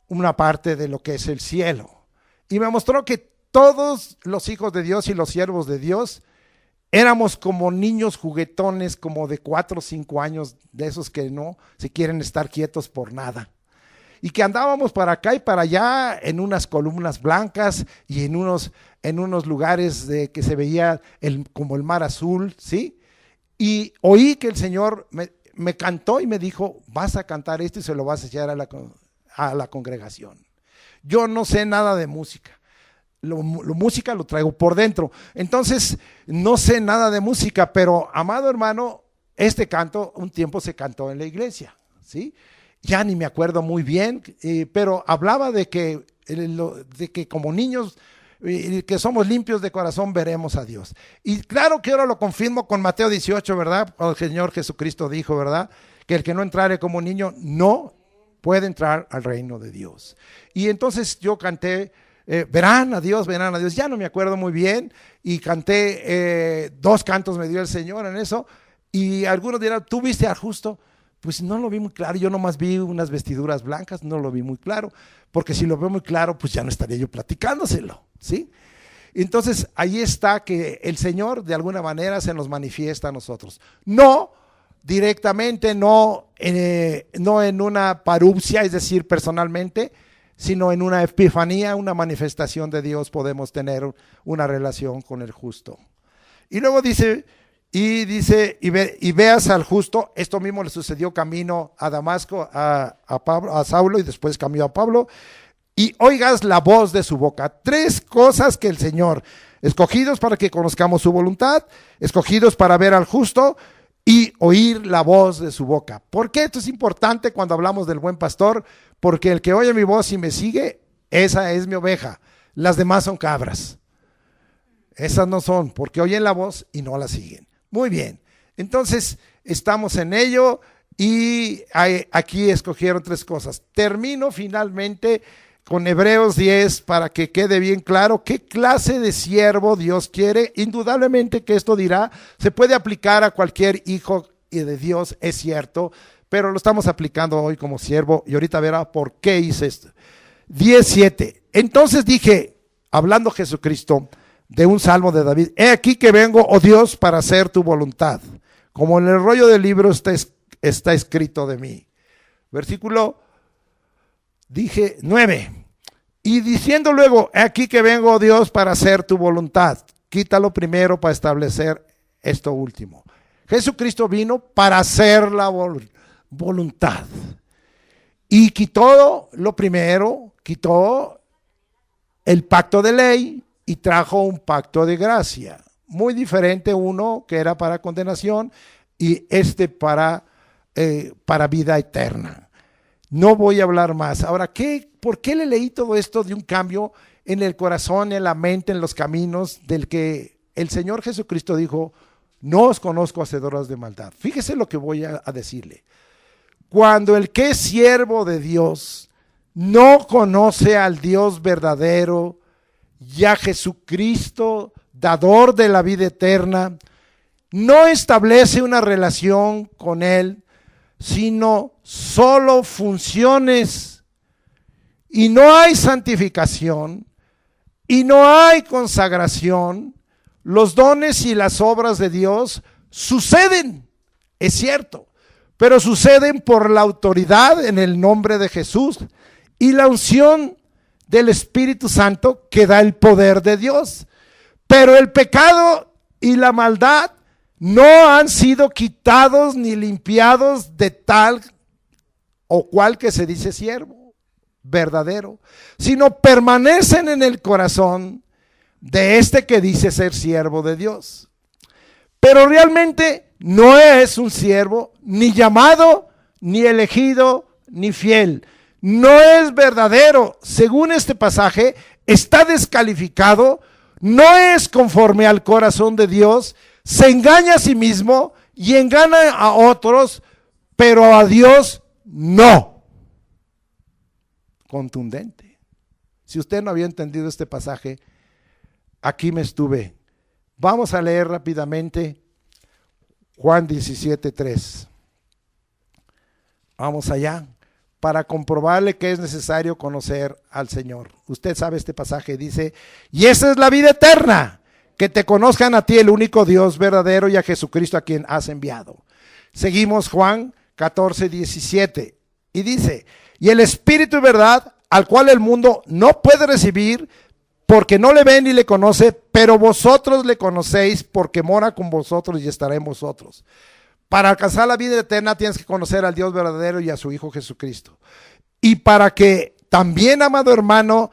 una parte de lo que es el cielo. Y me mostró que todos los hijos de Dios y los siervos de Dios éramos como niños juguetones, como de 4 o 5 años, de esos que no se quieren estar quietos por nada. Y que andábamos para acá y para allá en unas columnas blancas y en unos lugares que se veía como el mar azul, ¿sí? Y oí que el Señor me cantó y me dijo, vas a cantar esto y se lo vas a echar a la congregación. Yo no sé nada de música. Música lo traigo por dentro. Entonces, no sé nada de música, pero, amado hermano, este canto un tiempo se cantó en la iglesia, ¿sí? Ya ni me acuerdo muy bien, pero hablaba de que como niños que somos limpios de corazón veremos a Dios. Y claro que ahora lo confirmo con Mateo 18, ¿verdad? El Señor Jesucristo dijo, ¿verdad? Que el que no entrare como niño no puede entrar al reino de Dios. Y entonces yo canté, verán a Dios, ya no me acuerdo muy bien, y canté 2 cantos me dio el Señor en eso, y algunos dirán, ¿tú viste al justo? Pues no lo vi muy claro, yo nomás vi unas vestiduras blancas, no lo vi muy claro, porque si lo veo muy claro, pues ya no estaría yo platicándoselo, ¿sí? Entonces ahí está que el Señor de alguna manera se nos manifiesta a nosotros, no directamente, no en una parupsia, es decir, personalmente, sino en una epifanía, una manifestación de Dios podemos tener una relación con el justo. Y luego dice, y veas al justo, esto mismo le sucedió camino a Damasco, a Saulo, y después cambió a Pablo, y oigas la voz de su boca. 3 cosas que el Señor, escogidos para que conozcamos su voluntad, escogidos para ver al justo y oír la voz de su boca. ¿Por qué esto es importante cuando hablamos del buen pastor? Porque el que oye mi voz y me sigue, esa es mi oveja, las demás son cabras. Esas no son, porque oyen la voz y no la siguen. Muy bien, entonces estamos en ello y aquí escogieron 3 cosas. Termino finalmente con Hebreos 10 para que quede bien claro qué clase de siervo Dios quiere. Indudablemente que esto se puede aplicar a cualquier hijo de Dios, es cierto, pero lo estamos aplicando hoy como siervo y ahorita verá por qué hice esto. 10:7. Entonces dije, hablando Jesucristo, de un salmo de David, he aquí que vengo, oh Dios, para hacer tu voluntad, como en el rollo del libro está escrito de mí. Versículo, dije 9, y diciendo luego, he aquí que vengo, oh Dios, para hacer tu voluntad. Quítalo primero para establecer esto último. Jesucristo vino para hacer la voluntad y quitó lo primero, quitó el pacto de ley y trajo un pacto de gracia, muy diferente, uno que era para condenación y para vida eterna. No voy a hablar más. Ahora, ¿por qué le leí todo esto de un cambio en el corazón, en la mente, en los caminos del que el Señor Jesucristo dijo, no os conozco hacedores de maldad? Fíjese lo que voy a decirle. Cuando el que es siervo de Dios no conoce al Dios verdadero, y a Jesucristo, dador de la vida eterna, no establece una relación con Él, sino solo funciones, y no hay santificación, y no hay consagración. Los dones y las obras de Dios suceden, es cierto, pero suceden por la autoridad en el nombre de Jesús y la unción del Espíritu Santo que da el poder de Dios. Pero el pecado y la maldad no han sido quitados ni limpiados de tal o cual que se dice siervo verdadero, sino permanecen en el corazón de este que dice ser siervo de Dios. Pero realmente no es un siervo ni llamado, ni elegido, ni fiel. No es verdadero, según este pasaje, está descalificado, no es conforme al corazón de Dios, se engaña a sí mismo y engaña a otros, pero a Dios no. Contundente. Si usted no había entendido este pasaje, aquí me estuve. Vamos a leer rápidamente Juan 17:3. Vamos allá, para comprobarle que es necesario conocer al Señor. Usted sabe este pasaje, dice, y esa es la vida eterna, que te conozcan a ti, el único Dios verdadero, y a Jesucristo a quien has enviado. Seguimos Juan 14:17 y dice, y el Espíritu de verdad, al cual el mundo no puede recibir, porque no le ve ni le conoce, pero vosotros le conocéis, porque mora con vosotros y estará en vosotros. Para alcanzar la vida eterna tienes que conocer al Dios verdadero y a su Hijo Jesucristo. Y para que también, amado hermano,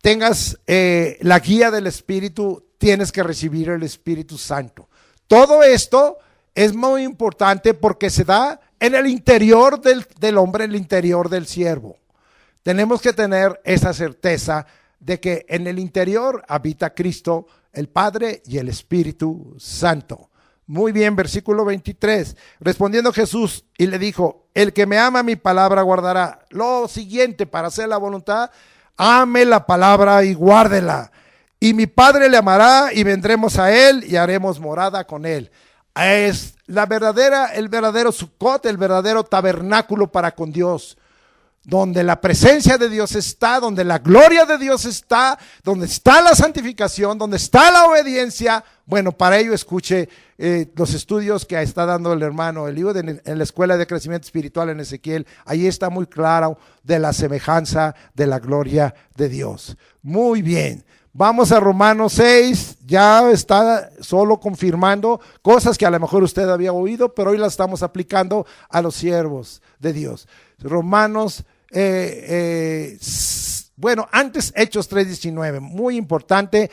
tengas la guía del Espíritu, tienes que recibir el Espíritu Santo. Todo esto es muy importante porque se da en el interior del hombre, en el interior del siervo. Tenemos que tener esa certeza de que en el interior habita Cristo, el Padre y el Espíritu Santo. Muy bien, versículo 23. Respondiendo Jesús y le dijo, el que me ama mi palabra guardará. Lo siguiente, para hacer la voluntad, ame la palabra y guárdela. Y mi Padre le amará y vendremos a él y haremos morada con él. Es el verdadero Sukkot, el verdadero tabernáculo para con Dios, donde la presencia de Dios está, donde la gloria de Dios está, donde está la santificación, donde está la obediencia. Bueno, para ello escuche los estudios que está dando el hermano Eliud en la Escuela de Crecimiento Espiritual en Ezequiel. Ahí está muy claro de la semejanza de la gloria de Dios. Muy bien. Vamos a Romanos 6, ya está solo confirmando cosas que a lo mejor usted había oído, pero hoy las estamos aplicando a los siervos de Dios. Romanos, antes Hechos 3:19, muy importante.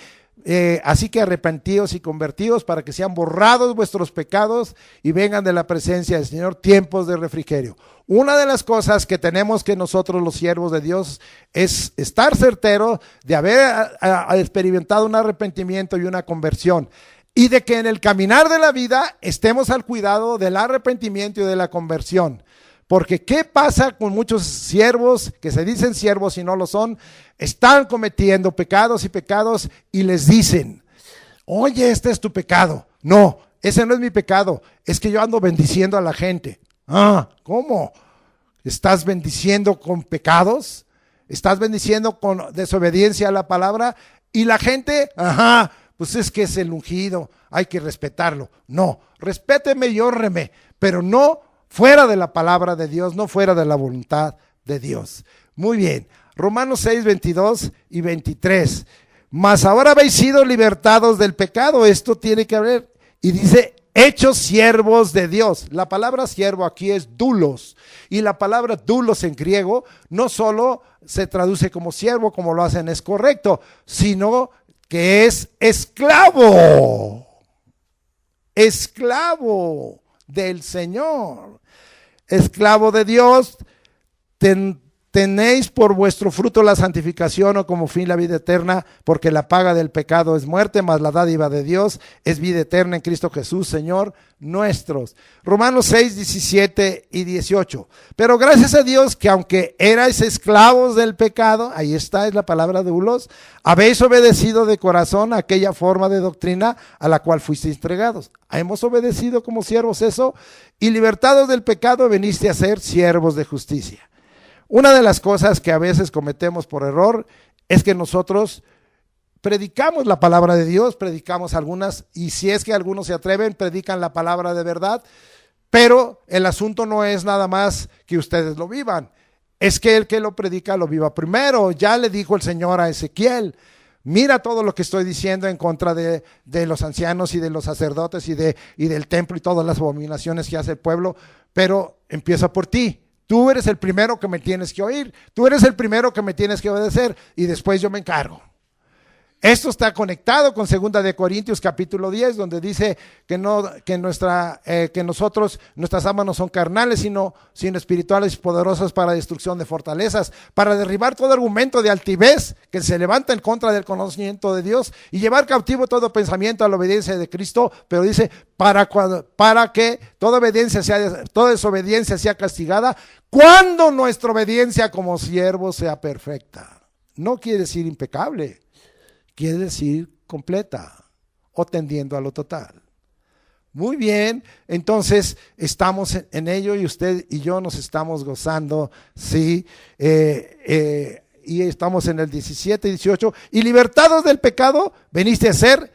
Así que arrepentíos y convertíos para que sean borrados vuestros pecados y vengan de la presencia del Señor tiempos de refrigerio. Una de las cosas que tenemos que nosotros los siervos de Dios es estar certeros de haber experimentado un arrepentimiento y una conversión, y de que en el caminar de la vida estemos al cuidado del arrepentimiento y de la conversión. Porque ¿qué pasa con muchos siervos que se dicen siervos y no lo son? Están cometiendo pecados y les dicen, oye, este es tu pecado. No, ese no es mi pecado, es que yo ando bendiciendo a la gente. Ah, ¿cómo? ¿Estás bendiciendo con pecados? ¿Estás bendiciendo con desobediencia a la palabra? Y la gente, pues es que es el ungido, hay que respetarlo. No, respéteme y hórreme, pero no fuera de la palabra de Dios, no fuera de la voluntad de Dios. Muy bien, Romanos 6, 22 y 23. Mas ahora habéis sido libertados del pecado. Esto tiene que ver, y dice, hechos siervos de Dios. La palabra siervo aquí es doulos, y la palabra doulos en griego no solo se traduce como siervo, como lo hacen, es correcto, sino que es esclavo. Esclavo del Señor, esclavo de Dios. Tenéis por vuestro fruto la santificación, o como fin la vida eterna, porque la paga del pecado es muerte, mas la dádiva de Dios es vida eterna en Cristo Jesús, Señor nuestros. Romanos 6, 17 y 18. Pero gracias a Dios que aunque erais esclavos del pecado, ahí está, es la palabra de doulos, habéis obedecido de corazón a aquella forma de doctrina a la cual fuisteis entregados. Hemos obedecido como siervos eso, y libertados del pecado veniste a ser siervos de justicia. Una de las cosas que a veces cometemos por error es que nosotros predicamos la palabra de Dios, predicamos algunas, y si es que algunos se atreven, predican la palabra de verdad, pero el asunto no es nada más que ustedes lo vivan, es que el que lo predica lo viva primero. Ya le dijo el Señor a Ezequiel, mira todo lo que estoy diciendo en contra de los ancianos y de los sacerdotes y del templo y todas las abominaciones que hace el pueblo, pero empieza por ti. Tú eres el primero que me tienes que oír, tú eres el primero que me tienes que obedecer, y después yo me encargo. Esto está conectado con 2 de Corintios capítulo 10, donde dice que nosotros, nuestras armas no son carnales, sino espirituales y poderosas para destrucción de fortalezas, para derribar todo argumento de altivez que se levanta en contra del conocimiento de Dios, y llevar cautivo todo pensamiento a la obediencia de Cristo. Pero dice, para que toda desobediencia sea castigada, cuando nuestra obediencia como siervos sea perfecta. No quiere decir impecable, quiere decir completa o tendiendo a lo total. Muy bien, entonces estamos en ello, y usted y yo nos estamos gozando, sí, y estamos en el 17 y 18. Y libertados del pecado, veniste a ser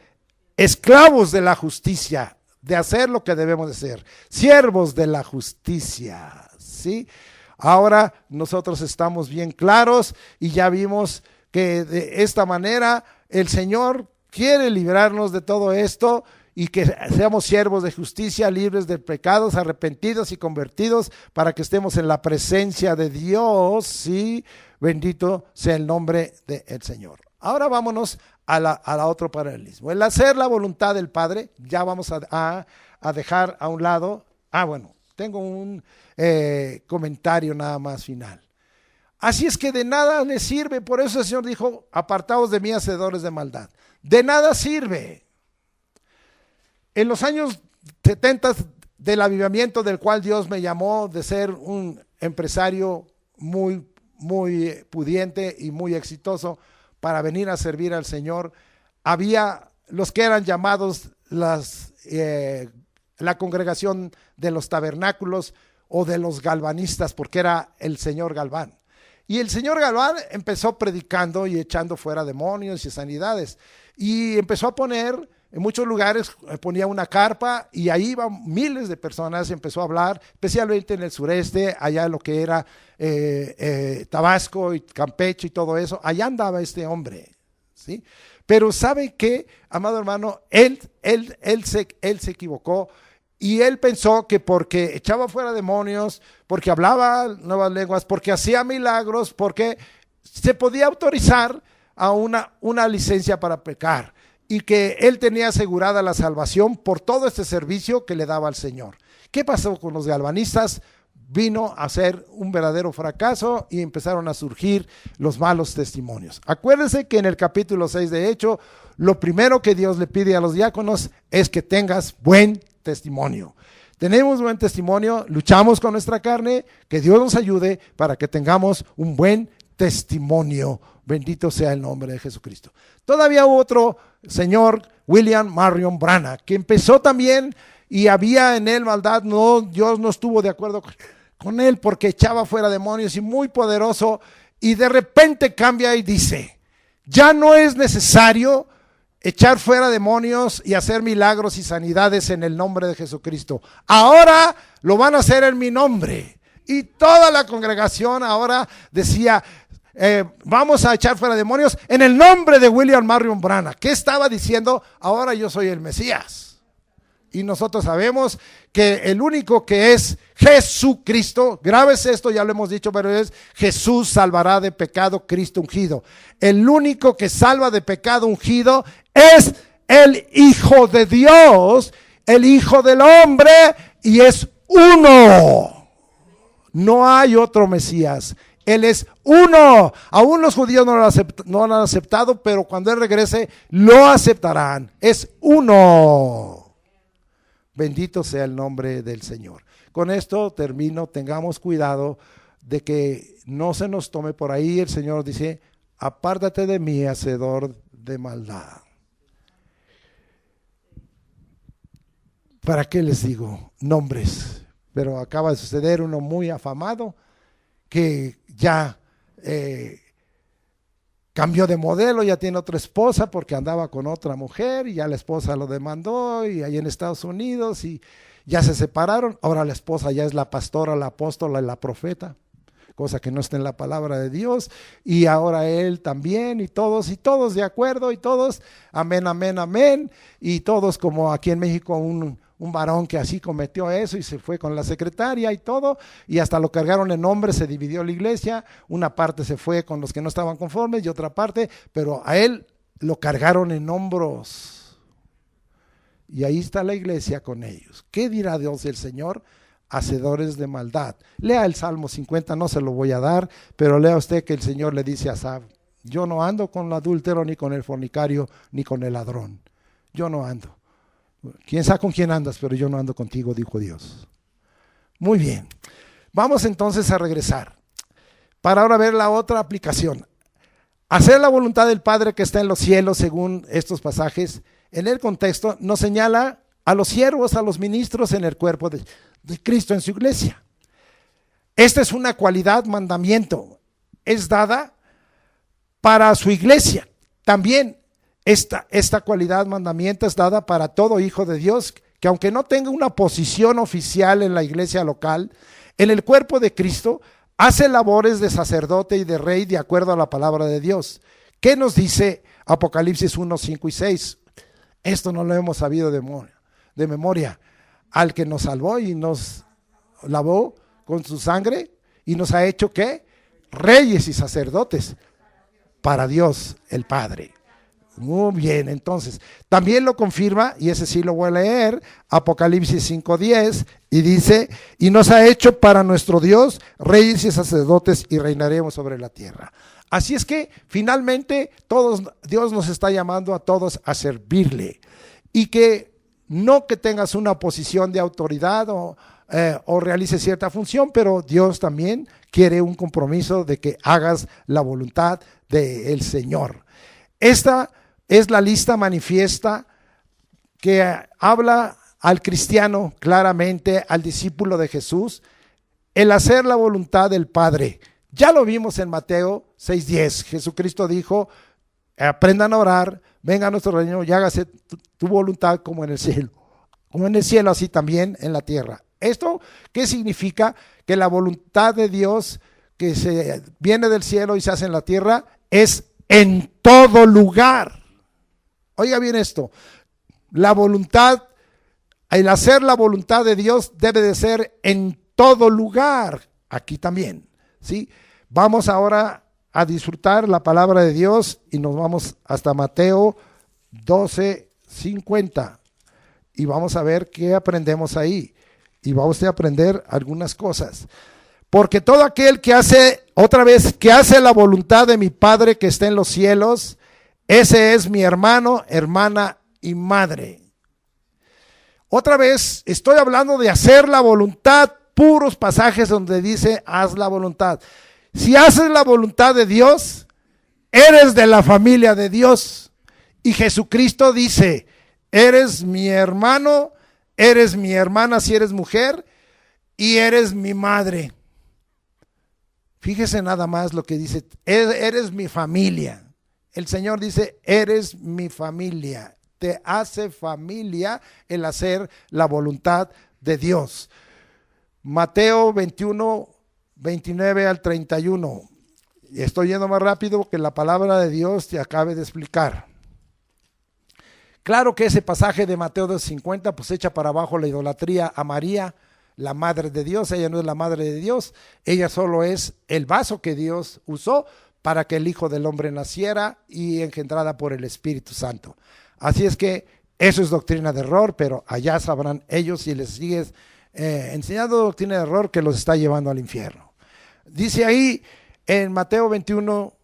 esclavos de la justicia, de hacer lo que debemos de ser, siervos de la justicia, ¿sí? Ahora nosotros estamos bien claros y ya vimos que de esta manera el Señor quiere librarnos de todo esto y que seamos siervos de justicia, libres de pecados, arrepentidos y convertidos, para que estemos en la presencia de Dios, ¿sí? Bendito sea el nombre del Señor. Ahora vámonos a la otro paralelismo. El hacer la voluntad del Padre, ya vamos a dejar a un lado. Bueno, tengo un comentario nada más final. Así es que de nada les sirve, por eso el Señor dijo, apartaos de mí, hacedores de maldad. De nada sirve. En los años 70 del avivamiento, del cual Dios me llamó de ser un empresario muy pudiente y muy exitoso para venir a servir al Señor, había los que eran llamados la congregación de los tabernáculos o de los galvanistas, porque era el señor Galván. Y el señor Galván empezó predicando y echando fuera demonios y sanidades. Y empezó a poner, en muchos lugares ponía una carpa y ahí iban miles de personas, empezó a hablar, especialmente en el sureste, allá lo que era Tabasco y Campeche y todo eso, allá andaba este hombre, ¿sí? Pero ¿sabe qué, amado hermano? Él se equivocó. Y él pensó que porque echaba fuera demonios, porque hablaba nuevas lenguas, porque hacía milagros, porque se podía autorizar a una licencia para pecar, y que él tenía asegurada la salvación por todo este servicio que le daba al Señor. ¿Qué pasó con los galvanistas? Vino a ser un verdadero fracaso y empezaron a surgir los malos testimonios. Acuérdense que en el capítulo 6 de Hechos, lo primero que Dios le pide a los diáconos es que tengas buen testimonio. Tenemos buen testimonio, luchamos con nuestra carne, que Dios nos ayude para que tengamos un buen testimonio. Bendito sea el nombre de Jesucristo. Todavía hubo otro señor, William Marion Branham, que empezó también y había en él maldad. No, Dios no estuvo de acuerdo con él porque echaba fuera demonios y muy poderoso, y de repente cambia y dice, ya no es necesario echar fuera demonios y hacer milagros y sanidades en el nombre de Jesucristo. Ahora lo van a hacer en mi nombre. Y toda la congregación ahora decía, vamos a echar fuera demonios en el nombre de William Marion Branham. ¿Qué estaba diciendo? Ahora yo soy el Mesías. Y nosotros sabemos que el único que es Jesucristo, grave esto, ya lo hemos dicho, pero es Jesús salvará de pecado, Cristo ungido. El único que salva de pecado ungido es el Hijo de Dios, el Hijo del Hombre, y es uno. No hay otro Mesías. Él es uno. Aún los judíos no lo han aceptado, pero cuando Él regrese lo aceptarán. Es uno. Bendito sea el nombre del Señor. Con esto termino. Tengamos cuidado de que no se nos tome por ahí. El Señor dice, apártate de mí, hacedor de maldad. ¿Para qué les digo nombres? Pero acaba de suceder uno muy afamado que ya cambió de modelo, ya tiene otra esposa porque andaba con otra mujer y ya la esposa lo demandó, y ahí en Estados Unidos, y ya se separaron. Ahora la esposa ya es la pastora, la apóstola y la profeta, cosa que no está en la palabra de Dios, y ahora él también, y todos de acuerdo, y todos amén, amén, amén, y todos como aquí en México un varón que así cometió eso y se fue con la secretaria y todo, y hasta lo cargaron en hombres, se dividió la iglesia, una parte se fue con los que no estaban conformes y otra parte, pero a él lo cargaron en hombros, y ahí está la iglesia con ellos. ¿Qué dirá Dios del Señor? Hacedores de maldad. Lea el Salmo 50, no se lo voy a dar, pero lea usted que el Señor le dice a Asaf, yo no ando con el adúltero, ni con el fornicario, ni con el ladrón. Yo no ando. Quién sabe con quién andas, pero yo no ando contigo, dijo Dios. Muy bien. Vamos entonces a regresar para ahora ver la otra aplicación. Hacer la voluntad del Padre que está en los cielos, según estos pasajes, en el contexto, nos señala a los siervos, a los ministros en el cuerpo de Cristo en su iglesia. Esta es una cualidad, mandamiento, es dada para su iglesia. También Esta cualidad, mandamiento, es dada para todo hijo de Dios, que aunque no tenga una posición oficial en la iglesia local, en el cuerpo de Cristo, hace labores de sacerdote y de rey de acuerdo a la palabra de Dios. ¿Qué nos dice Apocalipsis 1, 5 y 6? Esto no lo hemos sabido de memoria. Al que nos salvó y nos lavó con su sangre y nos ha hecho, ¿qué? Reyes y sacerdotes para Dios el Padre. Muy bien, entonces, también lo confirma, y ese sí lo voy a leer, Apocalipsis 5:10, y dice, y nos ha hecho para nuestro Dios reyes y sacerdotes y reinaremos sobre la tierra. Así es que finalmente Dios nos está llamando a todos a servirle, y que no que tengas una posición de autoridad o realices cierta función, pero Dios también quiere un compromiso de que hagas la voluntad del Señor. Esta es la lista manifiesta que habla al cristiano claramente, al discípulo de Jesús, el hacer la voluntad del Padre. Ya lo vimos en Mateo 6:10. Jesucristo dijo, aprendan a orar, venga a nuestro reino y hágase tu voluntad como en el cielo. Como en el cielo, así también en la tierra. ¿Esto qué significa? Que la voluntad de Dios que se viene del cielo y se hace en la tierra es en todo lugar. Oiga bien esto, la voluntad, el hacer la voluntad de Dios debe de ser en todo lugar, aquí también, ¿sí? Vamos ahora a disfrutar la palabra de Dios y nos vamos hasta Mateo 12:50 y vamos a ver qué aprendemos ahí y vamos a aprender algunas cosas. Porque todo aquel que hace, otra vez, que hace la voluntad de mi Padre que está en los cielos, ese es mi hermano, hermana y madre. Otra vez, estoy hablando de hacer la voluntad, puros pasajes donde dice, haz la voluntad. Si haces la voluntad de Dios, eres de la familia de Dios. Y Jesucristo dice, eres mi hermano, eres mi hermana si eres mujer, y eres mi madre. Fíjese nada más lo que dice, eres mi familia. El Señor dice, eres mi familia. Te hace familia el hacer la voluntad de Dios. Mateo 21, 29 al 31. Estoy yendo más rápido que la palabra de Dios te acabe de explicar. Claro que ese pasaje de Mateo 2:50 pues echa para abajo la idolatría a María, la madre de Dios. Ella no es la madre de Dios, ella solo es el vaso que Dios usó para que el Hijo del Hombre naciera y engendrada por el Espíritu Santo. Así es que eso es doctrina de error, pero allá sabrán ellos si les sigues enseñando doctrina de error que los está llevando al infierno. Dice ahí en Mateo 21,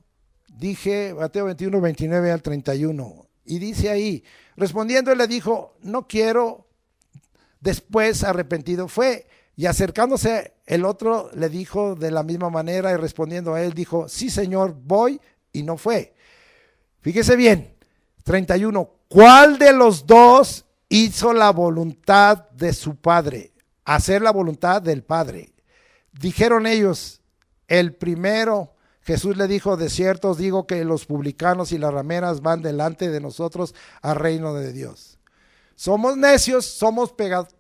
Mateo 21, 29 al 31, y dice ahí, respondiendo él le dijo, no quiero, después arrepentido fue. Y acercándose el otro le dijo de la misma manera y respondiendo a él dijo, sí Señor, voy, y no fue. Fíjese bien, 31, ¿cuál de los dos hizo la voluntad de su padre? Hacer la voluntad del Padre. Dijeron ellos, el primero. Jesús le dijo, de cierto os digo que los publicanos y las rameras van delante de nosotros al reino de Dios. Somos necios, somos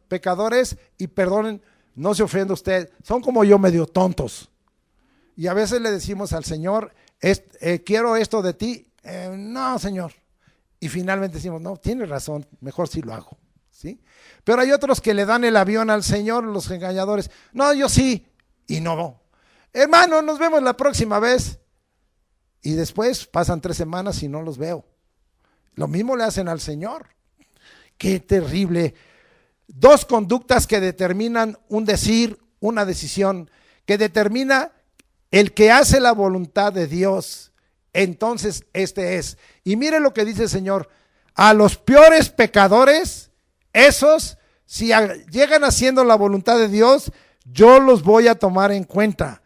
pecadores y perdonen, no se ofenda usted, son como yo medio tontos. Y a veces le decimos al Señor, quiero esto de ti. No, Señor. Y finalmente decimos, no, tienes razón, mejor sí lo hago. ¿Sí? Pero hay otros que le dan el avión al Señor, los engañadores. No, yo sí, y no. Hermano, nos vemos la próxima vez. Y después pasan 3 semanas y no los veo. Lo mismo le hacen al Señor. Qué terrible. 2 conductas que determinan un decir, una decisión, que determina el que hace la voluntad de Dios. Entonces este es. Y mire lo que dice el Señor. A los peores pecadores, esos, si llegan haciendo la voluntad de Dios, yo los voy a tomar en cuenta.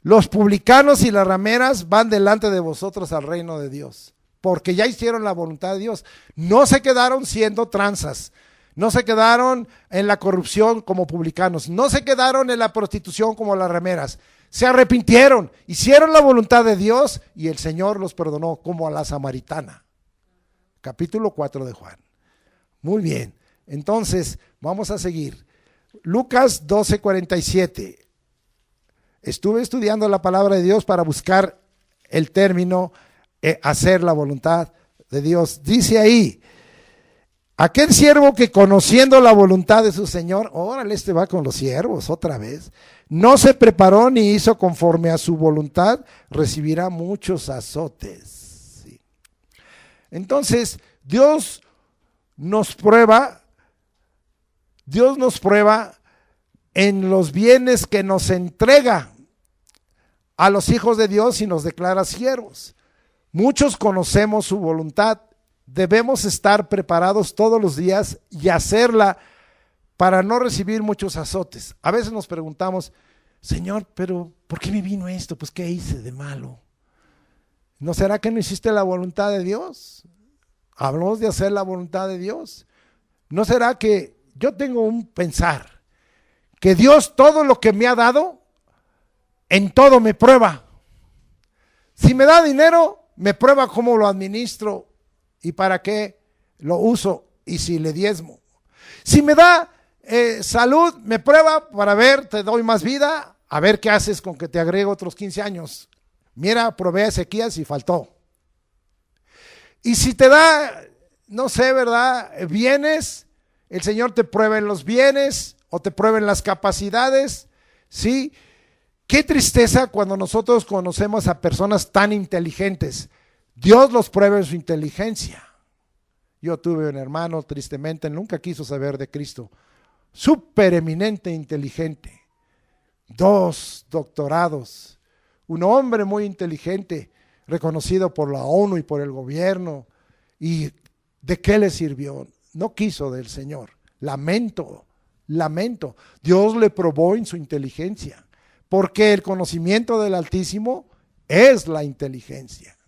Los publicanos y las rameras van delante de vosotros al reino de Dios, porque ya hicieron la voluntad de Dios. No se quedaron siendo tranzas, no se quedaron en la corrupción como publicanos, no se quedaron en la prostitución como las rameras. Se arrepintieron, hicieron la voluntad de Dios y el Señor los perdonó como a la samaritana. capítulo 4 de Juan. Muy bien, entonces vamos a seguir. Lucas 12:47. Estuve estudiando la palabra de Dios para buscar el término hacer la voluntad de Dios. Dice ahí, aquel siervo que conociendo la voluntad de su Señor, órale, este va con los siervos otra vez, no se preparó ni hizo conforme a su voluntad, recibirá muchos azotes. Sí. Entonces, Dios nos prueba en los bienes que nos entrega a los hijos de Dios y nos declara siervos. Muchos conocemos su voluntad, debemos estar preparados todos los días y hacerla para no recibir muchos azotes. A veces nos preguntamos, Señor, pero ¿por qué me vino esto? Pues ¿qué hice de malo? ¿No será que no hiciste la voluntad de Dios? Hablamos de hacer la voluntad de Dios. ¿No será que yo tengo un pensar que Dios todo lo que me ha dado, en todo me prueba? Si me da dinero, me prueba cómo lo administro y para qué lo uso y si le diezmo. Si me da salud, me prueba para ver, te doy más vida, a ver qué haces con que te agrego otros 15 años. Mira, probé a Ezequías y faltó. Y si te da, no sé, ¿verdad? Bienes, el Señor te prueba en los bienes o te prueba en las capacidades, ¿sí? Qué tristeza cuando nosotros conocemos a personas tan inteligentes. Dios los prueba en su inteligencia. Yo tuve un hermano, tristemente, nunca quiso saber de Cristo. Súper eminente, inteligente. 2 doctorados. Un hombre muy inteligente, reconocido por la ONU y por el gobierno. ¿Y de qué le sirvió? No quiso del Señor. Lamento. Dios le probó en su inteligencia, porque el conocimiento del Altísimo es la inteligencia.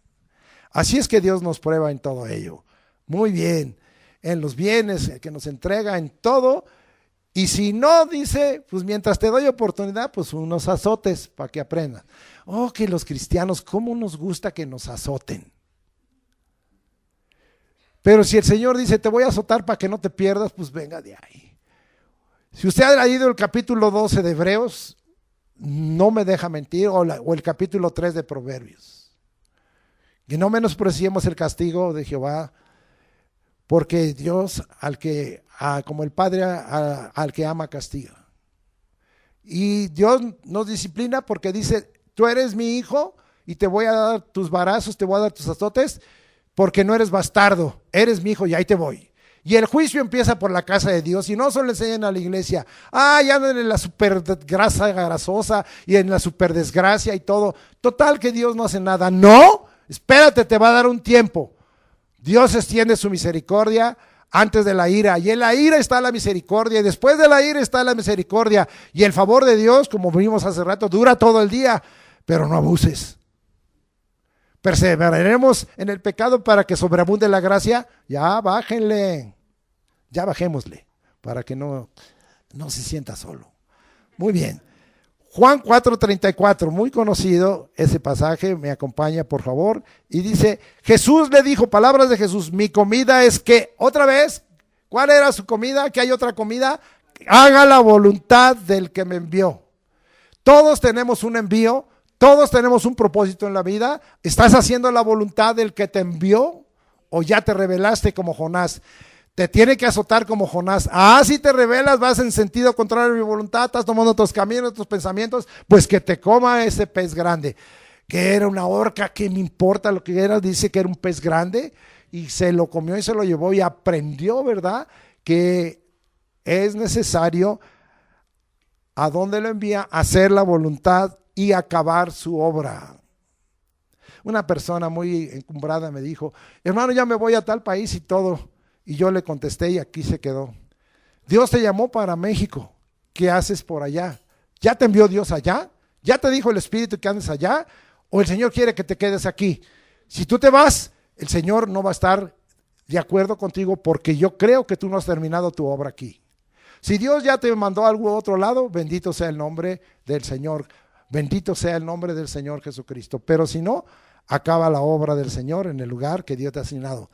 Así es que Dios nos prueba en todo ello. Muy bien, en los bienes que nos entrega, en todo. Y si no, dice, pues mientras te doy oportunidad, pues unos azotes para que aprendan. Oh, que los cristianos, cómo nos gusta que nos azoten. Pero si el Señor dice, te voy a azotar para que no te pierdas, pues venga de ahí. Si usted ha leído el capítulo 12 de Hebreos, no me deja mentir, o el capítulo 3 de Proverbios. Que no menospreciemos el castigo de Jehová, porque Dios, como el Padre al que ama, castiga. Y Dios nos disciplina porque dice, tú eres mi hijo y te voy a dar tus varazos, te voy a dar tus azotes, porque no eres bastardo, eres mi hijo y ahí te voy. Y el juicio empieza por la casa de Dios, y no solo le enseñan a la iglesia, ya andan en la super grasa grasosa y en la super desgracia y todo. Total que Dios no hace nada. No, espérate, te va a dar un tiempo. Dios extiende su misericordia antes de la ira, y en la ira está la misericordia, y después de la ira está la misericordia, y el favor de Dios, como vimos hace rato, dura todo el día, pero no abuses. Perseveraremos en el pecado para que sobreabunde la gracia. Ya bajémosle, para que no se sienta solo. Muy bien. Juan 4:34, muy conocido ese pasaje, me acompaña por favor, y dice, Jesús le dijo, palabras de Jesús, mi comida es que, otra vez, ¿cuál era su comida? ¿Que hay otra comida? Haga la voluntad del que me envió. Todos tenemos un envío, todos tenemos un propósito en la vida. ¿Estás haciendo la voluntad del que te envió o ya te rebelaste como Jonás? Te tiene que azotar como Jonás. Si te rebelas, vas en sentido contrario a mi voluntad, estás tomando otros caminos, otros pensamientos, pues que te coma ese pez grande. Que era una orca, ¿qué me importa lo que era? Dice que era un pez grande y se lo comió y se lo llevó y aprendió, ¿verdad? Que es necesario, ¿a dónde lo envía? Hacer la voluntad y acabar su obra. Una persona muy encumbrada me dijo, hermano, ya me voy a tal país y todo. Y yo le contesté y aquí se quedó. Dios te llamó para México. ¿Qué haces por allá? ¿Ya te envió Dios allá? ¿Ya te dijo el Espíritu que andes allá? ¿O el Señor quiere que te quedes aquí? Si tú te vas, el Señor no va a estar de acuerdo contigo porque yo creo que tú no has terminado tu obra aquí. Si Dios ya te mandó a algún otro lado, bendito sea el nombre del Señor. Bendito sea el nombre del Señor Jesucristo. Pero si no, acaba la obra del Señor en el lugar que Dios te ha asignado.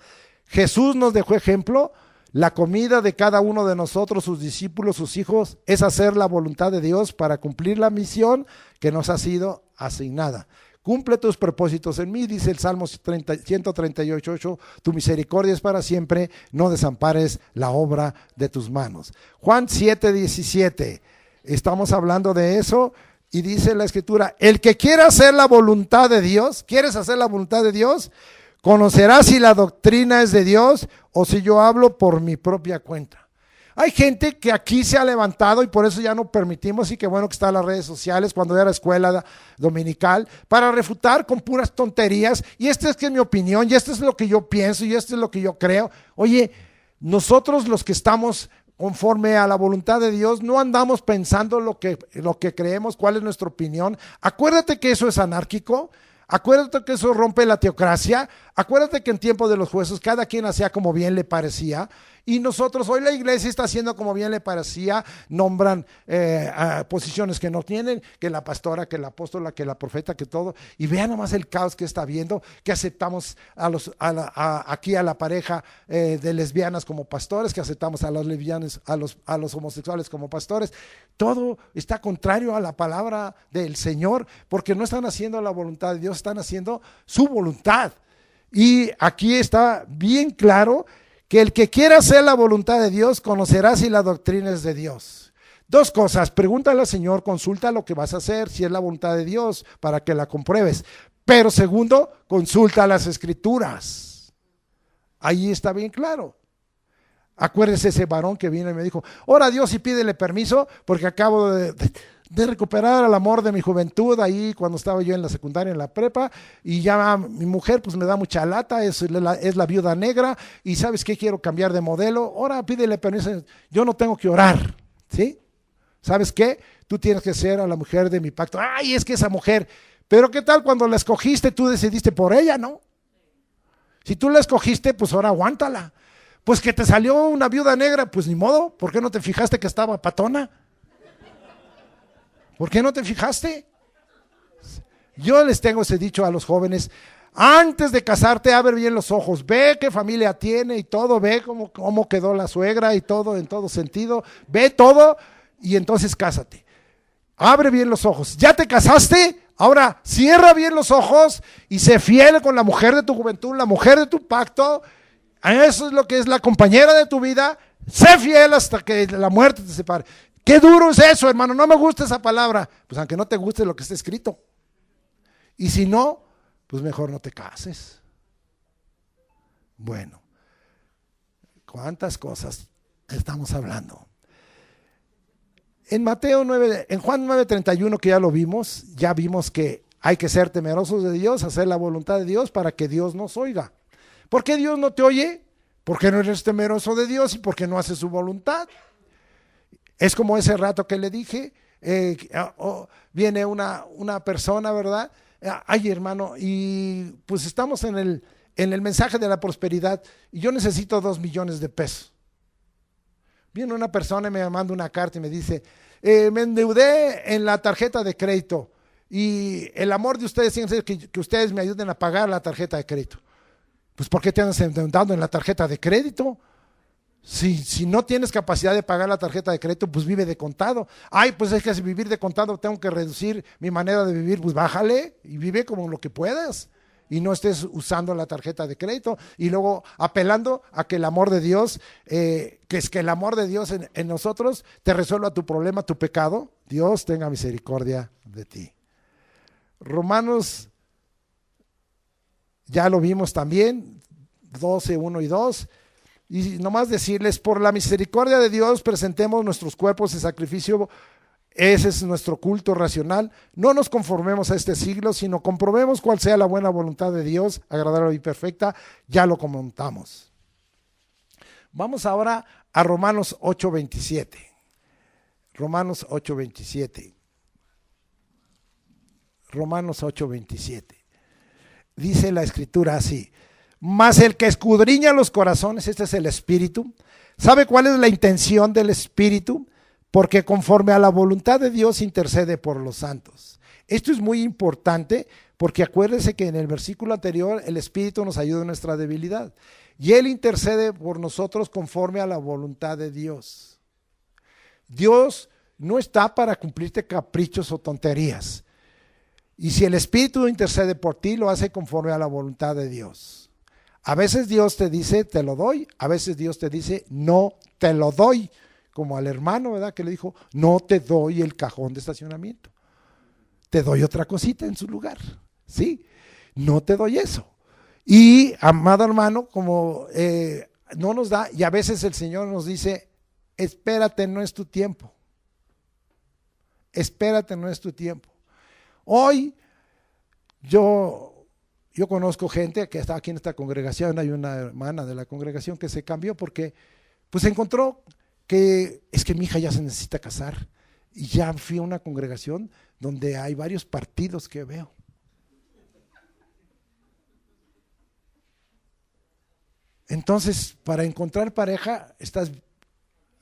Jesús nos dejó ejemplo. La comida de cada uno de nosotros, sus discípulos, sus hijos, es hacer la voluntad de Dios para cumplir la misión que nos ha sido asignada. Cumple tus propósitos en mí, dice el Salmo 138:8, tu misericordia es para siempre, no desampares la obra de tus manos. Juan 7:17, estamos hablando de eso y dice la Escritura, el que quiera hacer la voluntad de Dios, ¿quieres hacer la voluntad de Dios? Conocerás si la doctrina es de Dios o si yo hablo por mi propia cuenta. Hay gente que aquí se ha levantado y por eso ya no permitimos, y qué bueno que están las redes sociales cuando era escuela dominical, para refutar con puras tonterías, y esta es que es mi opinión, y esto es lo que yo pienso, y esto es lo que yo creo. Oye, nosotros los que estamos conforme a la voluntad de Dios, no andamos pensando lo que creemos, cuál es nuestra opinión. Acuérdate que eso es anárquico. Acuérdate que eso rompe la teocracia. Acuérdate que en tiempo de los jueces cada quien hacía como bien le parecía. Y nosotros, hoy la iglesia está haciendo como bien le parecía. Nombran a posiciones que no tienen, que la pastora, que la apóstola, que la profeta, que todo. Y vean nomás el caos que está habiendo, que aceptamos aquí a la pareja de lesbianas como pastores, que aceptamos a los lesbianas, a los homosexuales como pastores. Todo está contrario a la palabra del Señor, porque no están haciendo la voluntad de Dios, están haciendo su voluntad. Y aquí está bien claro que el que quiera hacer la voluntad de Dios conocerá si la doctrina es de Dios. Dos cosas, pregúntale al Señor, consulta lo que vas a hacer, si es la voluntad de Dios, para que la compruebes. Pero segundo, consulta las Escrituras. Ahí está bien claro. Acuérdese ese varón que vino y me dijo, ora a Dios y pídele permiso, porque acabo de recuperar el amor de mi juventud ahí cuando estaba yo en la secundaria, en la prepa, y ya mi mujer pues me da mucha lata, es la viuda negra, y ¿sabes qué? Quiero cambiar de modelo, ahora pídele permiso, yo no tengo que orar, ¿sí? ¿Sabes qué? Tú tienes que ser a la mujer de mi pacto. Ay, es que esa mujer, pero ¿qué tal cuando la escogiste? Tú decidiste por ella, ¿no? Si tú la escogiste, pues ahora aguántala. Pues que te salió una viuda negra, pues ni modo, ¿por qué no te fijaste que estaba patona? ¿Por qué no te fijaste? Yo les tengo ese dicho a los jóvenes, antes de casarte abre bien los ojos, ve qué familia tiene y todo, ve cómo quedó la suegra y todo, en todo sentido, ve todo y entonces cásate. Abre bien los ojos, ¿ya te casaste? Ahora cierra bien los ojos y sé fiel con la mujer de tu juventud, la mujer de tu pacto. Eso es lo que es la compañera de tu vida, sé fiel hasta que la muerte te separe. Qué duro es eso, hermano, no me gusta esa palabra. Pues aunque no te guste lo que está escrito. Y si no, pues mejor no te cases. Bueno, ¿cuántas cosas estamos hablando? En Mateo 9, en Juan 9:31, que ya vimos que hay que ser temerosos de Dios, hacer la voluntad de Dios para que Dios nos oiga. ¿Por qué Dios no te oye? Porque no eres temeroso de Dios y porque no haces su voluntad. Es como ese rato que le dije, viene una persona, ¿verdad? Ay, hermano, y pues estamos en el mensaje de la prosperidad y yo necesito 2 millones de pesos. Viene una persona y me manda una carta y me dice, me endeudé en la tarjeta de crédito y el amor de ustedes tiene que ser que ustedes me ayuden a pagar la tarjeta de crédito. Pues ¿por qué te andas endeudando en la tarjeta de crédito? Si no tienes capacidad de pagar la tarjeta de crédito, pues vive de contado. Ay, pues es que si vivir de contado tengo que reducir mi manera de vivir, pues bájale y vive como lo que puedas. Y no estés usando la tarjeta de crédito y luego apelando a que el amor de Dios, que es que el amor de Dios en nosotros te resuelva tu problema, tu pecado. Dios tenga misericordia de ti. Romanos, ya lo vimos también, 12, 1 y 2. Y nomás decirles, por la misericordia de Dios, presentemos nuestros cuerpos en sacrificio. Ese es nuestro culto racional. No nos conformemos a este siglo, sino comprobemos cuál sea la buena voluntad de Dios, agradable y perfecta. Ya lo comentamos. Vamos ahora a Romanos 8:27. Romanos 8:27. Romanos 8:27. Dice la Escritura así: mas el que escudriña los corazones, este es el Espíritu, ¿sabe cuál es la intención del Espíritu? Porque conforme a la voluntad de Dios intercede por los santos. Esto es muy importante porque acuérdense que en el versículo anterior el Espíritu nos ayuda en nuestra debilidad. y Él intercede por nosotros conforme a la voluntad de Dios. Dios no está para cumplirte caprichos o tonterías. Y si el Espíritu intercede por ti, lo hace conforme a la voluntad de Dios. A veces Dios te dice, te lo doy. A veces Dios te dice, no te lo doy. Como al hermano, ¿verdad? Que le dijo, no te doy el cajón de estacionamiento. Te doy otra cosita en su lugar. ¿Sí? No te doy eso. Y, amado hermano, como no nos da, y a veces el Señor nos dice, espérate, no es tu tiempo. Espérate, no es tu tiempo. Hoy yo conozco gente que está aquí en esta congregación, hay una hermana de la congregación que se cambió porque pues encontró que es que mi hija ya se necesita casar y ya fui a una congregación donde hay varios partidos que veo. Entonces, para encontrar pareja, estás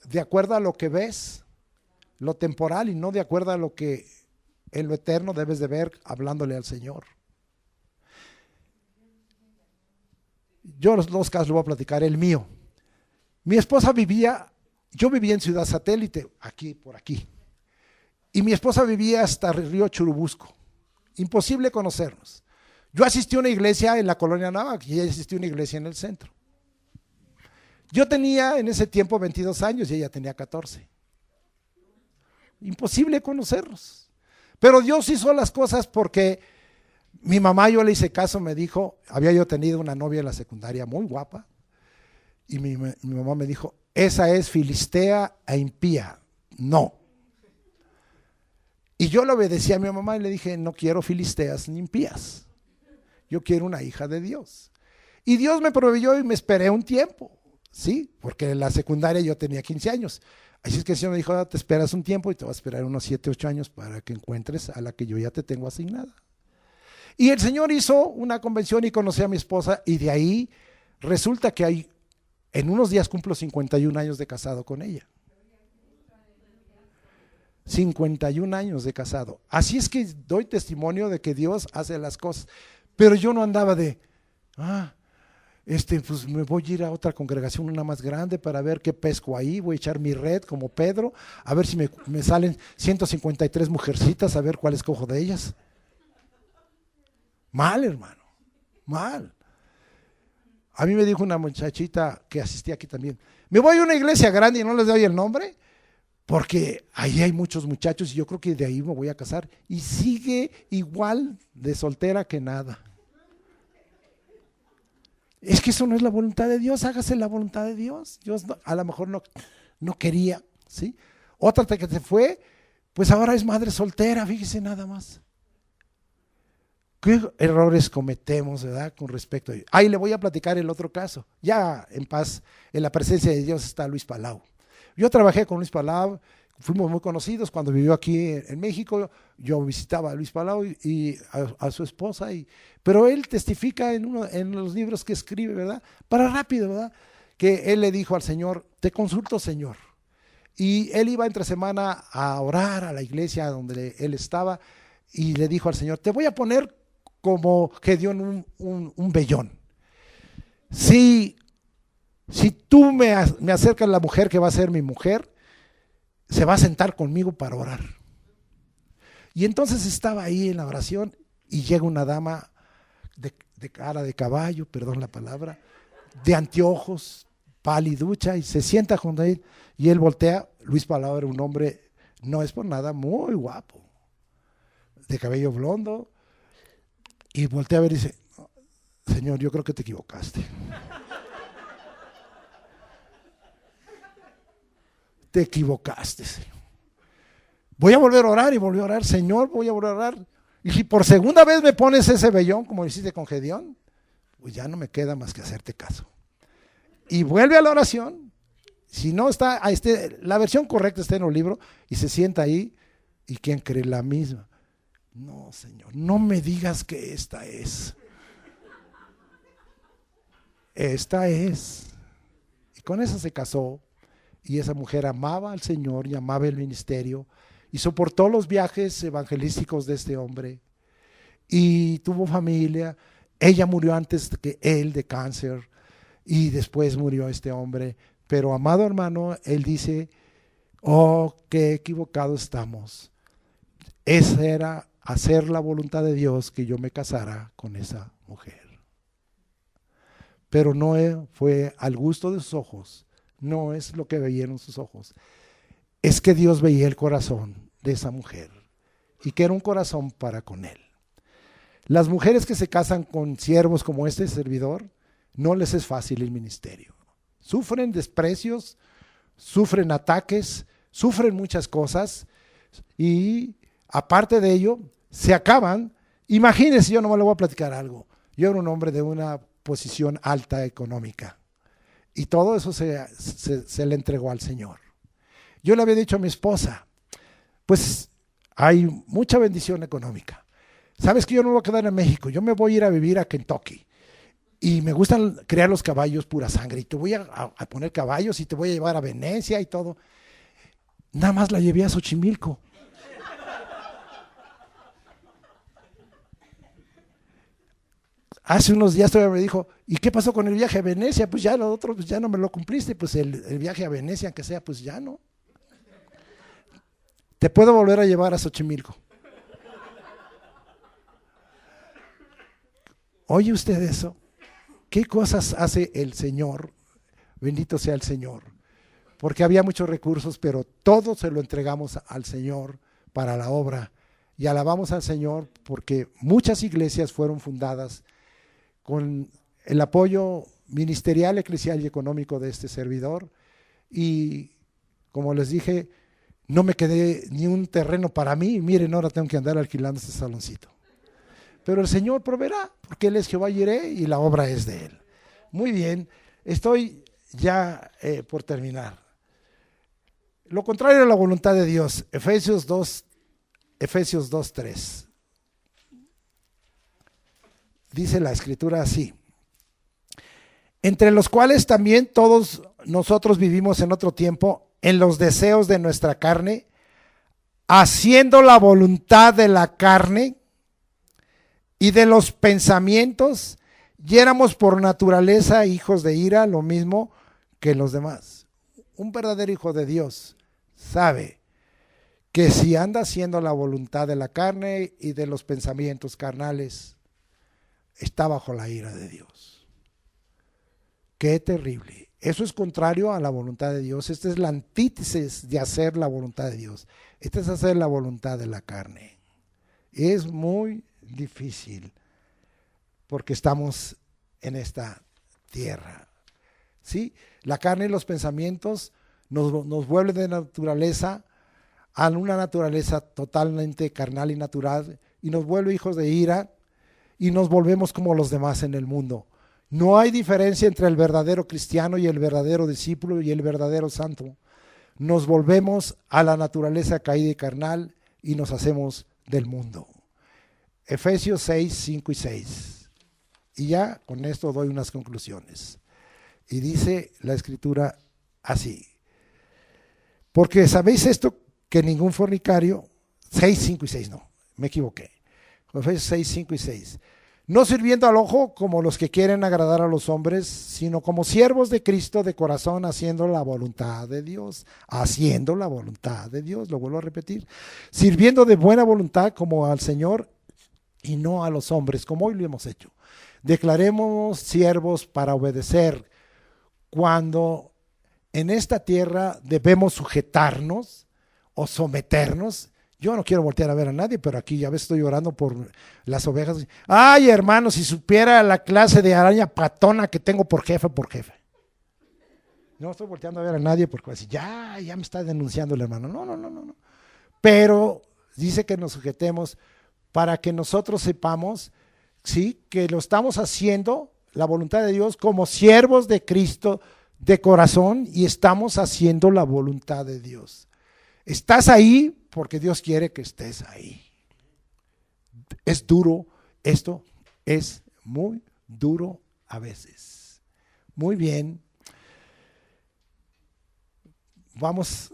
de acuerdo a lo que ves, lo temporal, y no de acuerdo a lo que en lo eterno debes de ver hablándole al Señor. Yo los dos casos lo voy a platicar, el mío. Mi esposa yo vivía en Ciudad Satélite, aquí, por aquí. Y mi esposa vivía hasta el río Churubusco. Imposible conocernos. Yo asistí a una iglesia en la colonia Navaja y ella asistió a una iglesia en el centro. Yo tenía en ese tiempo 22 años y ella tenía 14. Imposible conocernos. Pero Dios hizo las cosas porque mi mamá, yo le hice caso, me dijo, había yo tenido una novia en la secundaria muy guapa, y mi mamá me dijo, esa es filistea e impía, no. Y yo le obedecí a mi mamá y le dije, no quiero filisteas ni impías, yo quiero una hija de Dios. Y Dios me proveyó y me esperé un tiempo, ¿sí? Porque en la secundaria yo tenía 15 años. Así es que el Señor me dijo, te esperas un tiempo y te vas a esperar unos 7, 8 años para que encuentres a la que yo ya te tengo asignada. Y el Señor hizo una convención y conocí a mi esposa y de ahí resulta que en unos días cumplo 51 años de casado con ella. 51 años de casado. Así es que doy testimonio de que Dios hace las cosas. Pero yo no andaba pues me voy a ir a otra congregación, una más grande, para ver qué pesco ahí, voy a echar mi red como Pedro, a ver si me salen 153 mujercitas, a ver cuál escojo de ellas. Mal, hermano, mal. A mí me dijo una muchachita que asistía aquí también, me voy a una iglesia grande y no les doy el nombre, porque ahí hay muchos muchachos y yo creo que de ahí me voy a casar. Y sigue igual de soltera que nada. Es que eso no es la voluntad de Dios, hágase la voluntad de Dios. Dios a lo mejor no quería, ¿sí? Otra que se fue, pues ahora es madre soltera, fíjese nada más. ¿Qué errores cometemos, verdad? Con respecto a ello. Ahí le voy a platicar el otro caso. Ya en paz, en la presencia de Dios está Luis Palau. Yo trabajé con Luis Palau, fuimos muy conocidos cuando vivió aquí en México. Yo visitaba a Luis Palau y a su esposa, pero él testifica en los libros que escribe, ¿verdad? Para rápido, ¿verdad? Que él le dijo al Señor, te consulto, Señor. Y él iba entre semana a orar a la iglesia donde él estaba y le dijo al Señor, te voy a poner como Gedeón un vellón. Si tú me acercas a la mujer que va a ser mi mujer, se va a sentar conmigo para orar. Y entonces estaba ahí en la oración y llega una dama de cara de caballo, perdón la palabra, de anteojos, paliducha, y se sienta junto a él y él voltea. Luis Palau era un hombre, no es por nada, muy guapo, de cabello blondo, y voltea a ver y dice, Señor, yo creo que te equivocaste. Te equivocaste, Señor. Voy a volver a orar, y volvió a orar, Señor, voy a volver a orar. Y si por segunda vez me pones ese vellón, como hiciste con Gedeón, pues ya no me queda más que hacerte caso. Y vuelve a la oración. Si no está, la versión correcta está en el libro, y se sienta ahí, ¿y quién cree? La misma. No, Señor, no me digas que esta es. Esta es. Y con esa se casó. Y esa mujer amaba al Señor y amaba el ministerio y soportó los viajes evangelísticos de este hombre y tuvo familia. Ella murió antes que él de cáncer y después murió este hombre. Pero amado hermano, él dice, oh, qué equivocado estamos. Esa era hacer la voluntad de Dios, que yo me casara con esa mujer. Pero no fue al gusto de sus ojos, no es lo que veían sus ojos. Es que Dios veía el corazón de esa mujer y que era un corazón para con él. Las mujeres que se casan con siervos como este servidor, no les es fácil el ministerio. Sufren desprecios, sufren ataques, sufren muchas cosas y aparte de ello, se acaban. Imagínense, yo no me le voy a platicar algo. Yo era un hombre de una posición alta económica y todo eso se le entregó al Señor. Yo le había dicho a mi esposa, pues hay mucha bendición económica. Sabes que yo no me voy a quedar en México, yo me voy a ir a vivir a Kentucky. Y me gustan criar los caballos pura sangre. Y te voy a poner caballos y te voy a llevar a Venecia y todo. Nada más la llevé a Xochimilco. Hace unos días todavía me dijo, ¿y qué pasó con el viaje a Venecia? Pues ya lo otro, pues ya no me lo cumpliste. Pues el viaje a Venecia, aunque sea, pues ya no. Te puedo volver a llevar a Xochimilco. ¿Oye usted eso? ¿Qué cosas hace el Señor? Bendito sea el Señor. Porque había muchos recursos, pero todo se lo entregamos al Señor para la obra. Y alabamos al Señor porque muchas iglesias fueron fundadas con el apoyo ministerial, eclesial y económico de este servidor. Y como les dije, no me quedé ni un terreno para mí. Miren, ahora tengo que andar alquilando este saloncito. Pero el Señor proveerá, porque Él es Jehová Jireh y la obra es de Él. Muy bien, estoy ya por terminar. Lo contrario a la voluntad de Dios, Efesios 2:3. Dice la Escritura así: entre los cuales también todos nosotros vivimos en otro tiempo, en los deseos de nuestra carne, haciendo la voluntad de la carne y de los pensamientos, y éramos por naturaleza hijos de ira, lo mismo que los demás. Un verdadero hijo de Dios sabe que si anda haciendo la voluntad de la carne y de los pensamientos carnales, está bajo la ira de Dios. Qué terrible. Eso es contrario a la voluntad de Dios. Esta es la antítesis de hacer la voluntad de Dios. Esta es hacer la voluntad de la carne. Es muy difícil porque estamos en esta tierra. ¿Sí? La carne y los pensamientos nos vuelven de naturaleza a una naturaleza totalmente carnal y natural y nos vuelve hijos de ira y nos volvemos como los demás en el mundo. No hay diferencia entre el verdadero cristiano y el verdadero discípulo y el verdadero santo. Nos volvemos a la naturaleza caída y carnal y nos hacemos del mundo. Efesios 6, 5 y 6. Y ya con esto doy unas conclusiones. Y dice la Escritura así: porque sabéis esto, que ningún fornicario, 6, 5 y 6, no, me equivoqué. Efesios 6, 5 y 6. No sirviendo al ojo como los que quieren agradar a los hombres, sino como siervos de Cristo de corazón, haciendo la voluntad de Dios. Haciendo la voluntad de Dios, lo vuelvo a repetir. Sirviendo de buena voluntad como al Señor y no a los hombres, como hoy lo hemos hecho. Declaremos siervos para obedecer, cuando en esta tierra debemos sujetarnos o someternos. Yo no quiero voltear a ver a nadie, pero aquí ya ves, estoy orando por las ovejas. Ay, hermano, si supiera la clase de araña patona que tengo por jefe. No estoy volteando a ver a nadie porque así, ya me está denunciando el hermano. No. Pero dice que nos sujetemos para que nosotros sepamos, ¿sí?, que lo estamos haciendo, la voluntad de Dios, como siervos de Cristo de corazón, y estamos haciendo la voluntad de Dios. Estás ahí porque Dios quiere que estés ahí. Es duro, esto es muy duro a veces. Muy bien. Vamos.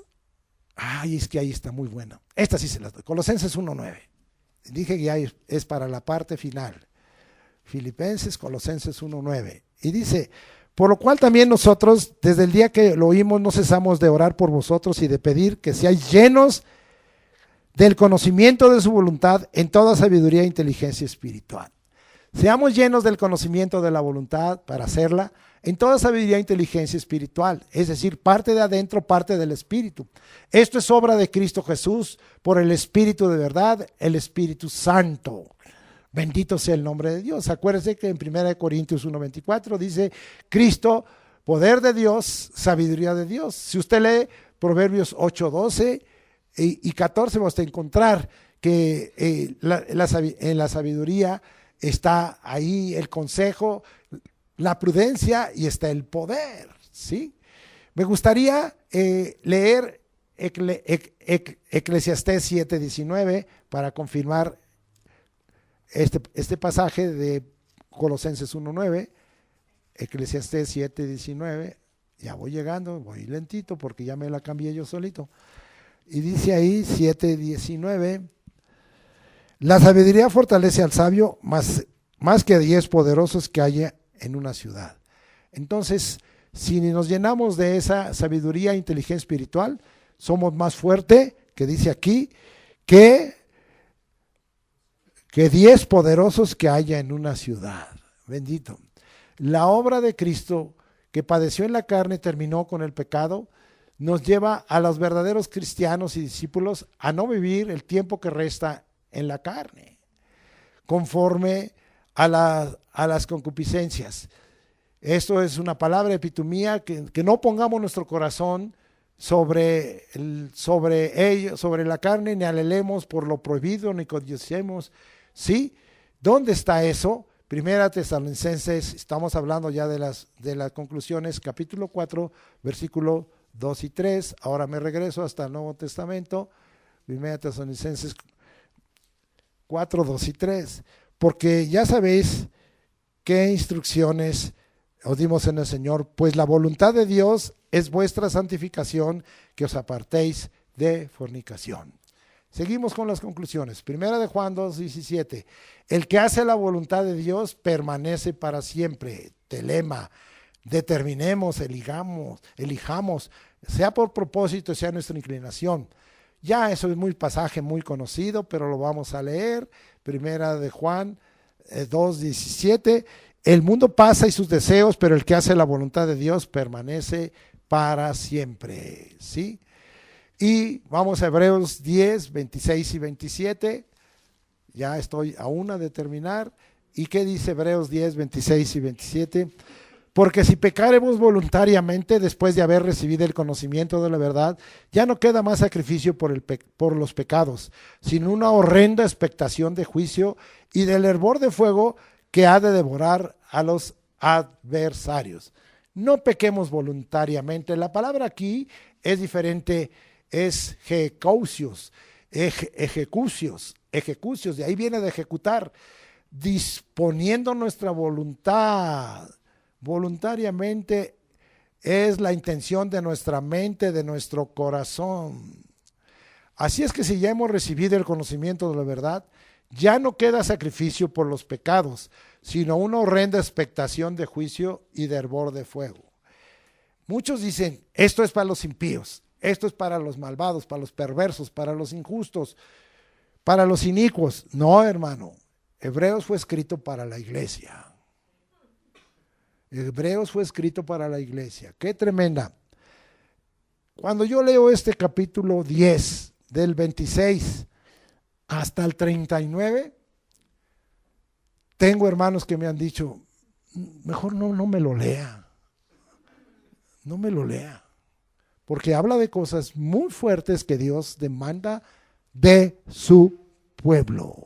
Ay, es que ahí está muy buena. Esta sí se las doy. Colosenses 1:9. Dije que ya es para la parte final. Filipenses, Colosenses 1:9. Y dice: Por lo cual también nosotros, desde el día que lo oímos, no cesamos de orar por vosotros y de pedir que seáis llenos del conocimiento de su voluntad en toda sabiduría e inteligencia espiritual. Seamos llenos del conocimiento de la voluntad para hacerla en toda sabiduría e inteligencia espiritual, es decir, parte de adentro, parte del Espíritu. Esto es obra de Cristo Jesús por el Espíritu de verdad, el Espíritu Santo. Bendito sea el nombre de Dios. Acuérdense que en 1 Corintios 1:24 dice, Cristo, poder de Dios, sabiduría de Dios. Si usted lee Proverbios 8:12 y 14, va a encontrar que en la sabiduría está ahí el consejo, la prudencia y está el poder, ¿sí? Me gustaría leer Eclesiastés 7:19 para confirmar este pasaje de Colosenses 1:9, Eclesiastés 7:19, ya voy llegando, voy lentito porque ya me la cambié yo solito, y dice ahí 7:19, la sabiduría fortalece al sabio más que a 10 poderosos que haya en una ciudad. Entonces, si nos llenamos de esa sabiduría e inteligencia espiritual, somos más fuertes, que dice aquí, que 10 poderosos que haya en una ciudad. Bendito. La obra de Cristo que padeció en la carne y terminó con el pecado, nos lleva a los verdaderos cristianos y discípulos a no vivir el tiempo que resta en la carne, conforme a las concupiscencias. Esto es una palabra epitomía, que no pongamos nuestro corazón sobre la carne, ni anhelemos por lo prohibido, ni codiciemos. ¿Sí? ¿Dónde está eso? Primera Tesalonicenses, estamos hablando ya de las conclusiones, capítulo 4, versículo 2 y 3. Ahora me regreso hasta el Nuevo Testamento, Primera Tesalonicenses 4, 2 y 3. Porque ya sabéis qué instrucciones os dimos en el Señor, pues la voluntad de Dios es vuestra santificación, que os apartéis de fornicación. Seguimos con las conclusiones. Primera de Juan 2:17. El que hace la voluntad de Dios permanece para siempre. Telema. Determinemos, elijamos, sea por propósito, sea nuestra inclinación. Ya eso es muy pasaje muy conocido, pero lo vamos a leer. Primera de Juan 2:17. El mundo pasa y sus deseos, pero el que hace la voluntad de Dios permanece para siempre. ¿Sí? Y vamos a Hebreos 10, 26 y 27. Ya estoy a una de terminar. ¿Y qué dice Hebreos 10, 26 y 27? Porque si pecaremos voluntariamente después de haber recibido el conocimiento de la verdad, ya no queda más sacrificio por los pecados, sino una horrenda expectación de juicio y del hervor de fuego que ha de devorar a los adversarios. No pequemos voluntariamente. La palabra aquí es diferente. Es ejecucios, de ahí viene de ejecutar, disponiendo nuestra voluntad. Voluntariamente es la intención de nuestra mente, de nuestro corazón. Así es que si ya hemos recibido el conocimiento de la verdad, ya no queda sacrificio por los pecados, sino una horrenda expectación de juicio y de hervor de fuego. Muchos dicen, esto es para los impíos. Esto es para los malvados, para los perversos, para los injustos, para los inicuos. No, hermano. Hebreos fue escrito para la iglesia. Hebreos fue escrito para la iglesia. Qué tremenda. Cuando yo leo este capítulo 10, del 26 hasta el 39, tengo hermanos que me han dicho, mejor no me lo lea. No me lo lea. Porque habla de cosas muy fuertes que Dios demanda de su pueblo.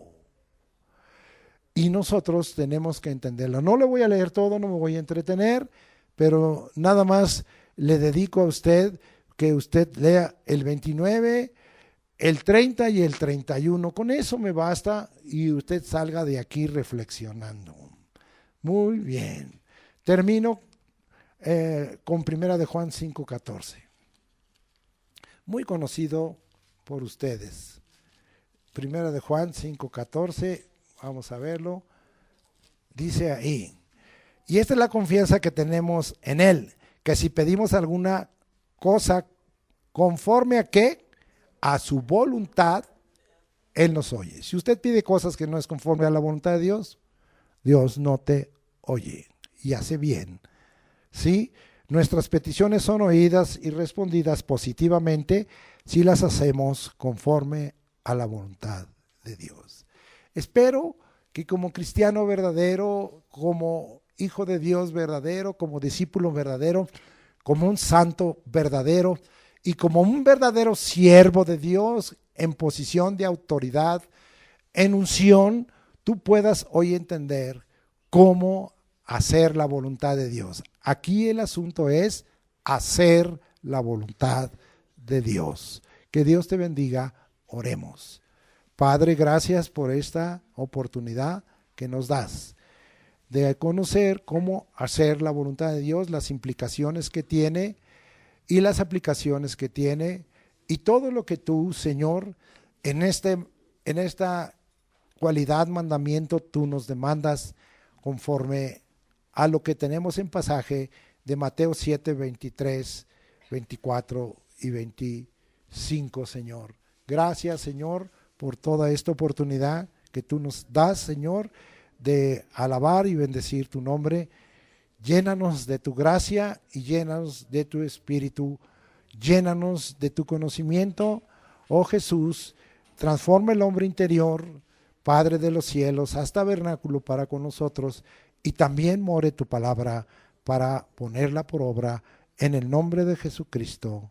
Y nosotros tenemos que entenderlo. No le voy a leer todo, no me voy a entretener, pero nada más le dedico a usted que usted lea el 29, el 30 y el 31. Con eso me basta y usted salga de aquí reflexionando. Muy bien. Termino con Primera de Juan 5:14. Muy conocido por ustedes. Primera de Juan 5:14, vamos a verlo. Dice ahí, Y esta es la confianza que tenemos en Él, que si pedimos alguna cosa conforme a qué, a su voluntad, Él nos oye. Si usted pide cosas que no es conforme a la voluntad de Dios, Dios no te oye y hace bien. ¿Sí? Nuestras peticiones son oídas y respondidas positivamente si las hacemos conforme a la voluntad de Dios. Espero que como cristiano verdadero, como hijo de Dios verdadero, como discípulo verdadero, como un santo verdadero y como un verdadero siervo de Dios en posición de autoridad, en unción, tú puedas hoy entender cómo hacer la voluntad de Dios. Aquí el asunto es hacer la voluntad de Dios. Que Dios te bendiga. Oremos. Padre, gracias por esta oportunidad que nos das de conocer cómo hacer la voluntad de Dios, las implicaciones que tiene y las aplicaciones que tiene y todo lo que tú, Señor, en esta cualidad, mandamiento, tú nos demandas conforme a lo que tenemos en pasaje de Mateo 7, 23, 24 y 25, Señor. Gracias, Señor, por toda esta oportunidad que tú nos das, Señor, de alabar y bendecir tu nombre. Llénanos de tu gracia y llénanos de tu espíritu. Llénanos de tu conocimiento, oh Jesús. Transforma el hombre interior, Padre de los cielos, haz tabernáculo para con nosotros y también more tu palabra para ponerla por obra en el nombre de Jesucristo.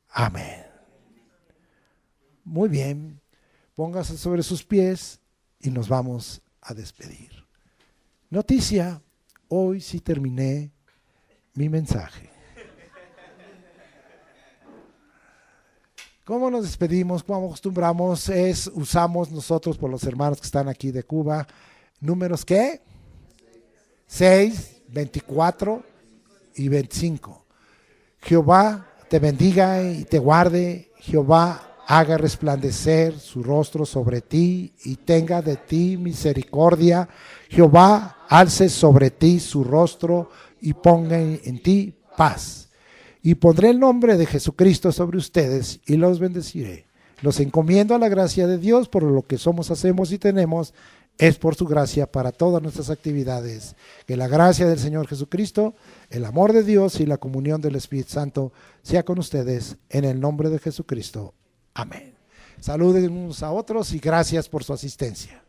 Amén. Muy bien, póngase sobre sus pies y nos vamos a despedir. Noticia, hoy sí terminé mi mensaje. ¿Cómo nos despedimos? ¿Cómo acostumbramos? Usamos nosotros por los hermanos que están aquí de Cuba, números ¿qué? 6, 24 y 25. Jehová te bendiga y te guarde. Jehová haga resplandecer su rostro sobre ti y tenga de ti misericordia. Jehová alce sobre ti su rostro y ponga en ti paz. Y pondré el nombre de Jesucristo sobre ustedes y los bendeciré. Los encomiendo a la gracia de Dios por lo que somos, hacemos y tenemos. Es por su gracia para todas nuestras actividades. Que la gracia del Señor Jesucristo, el amor de Dios y la comunión del Espíritu Santo sea con ustedes en el nombre de Jesucristo. Amén. Saluden unos a otros y gracias por su asistencia.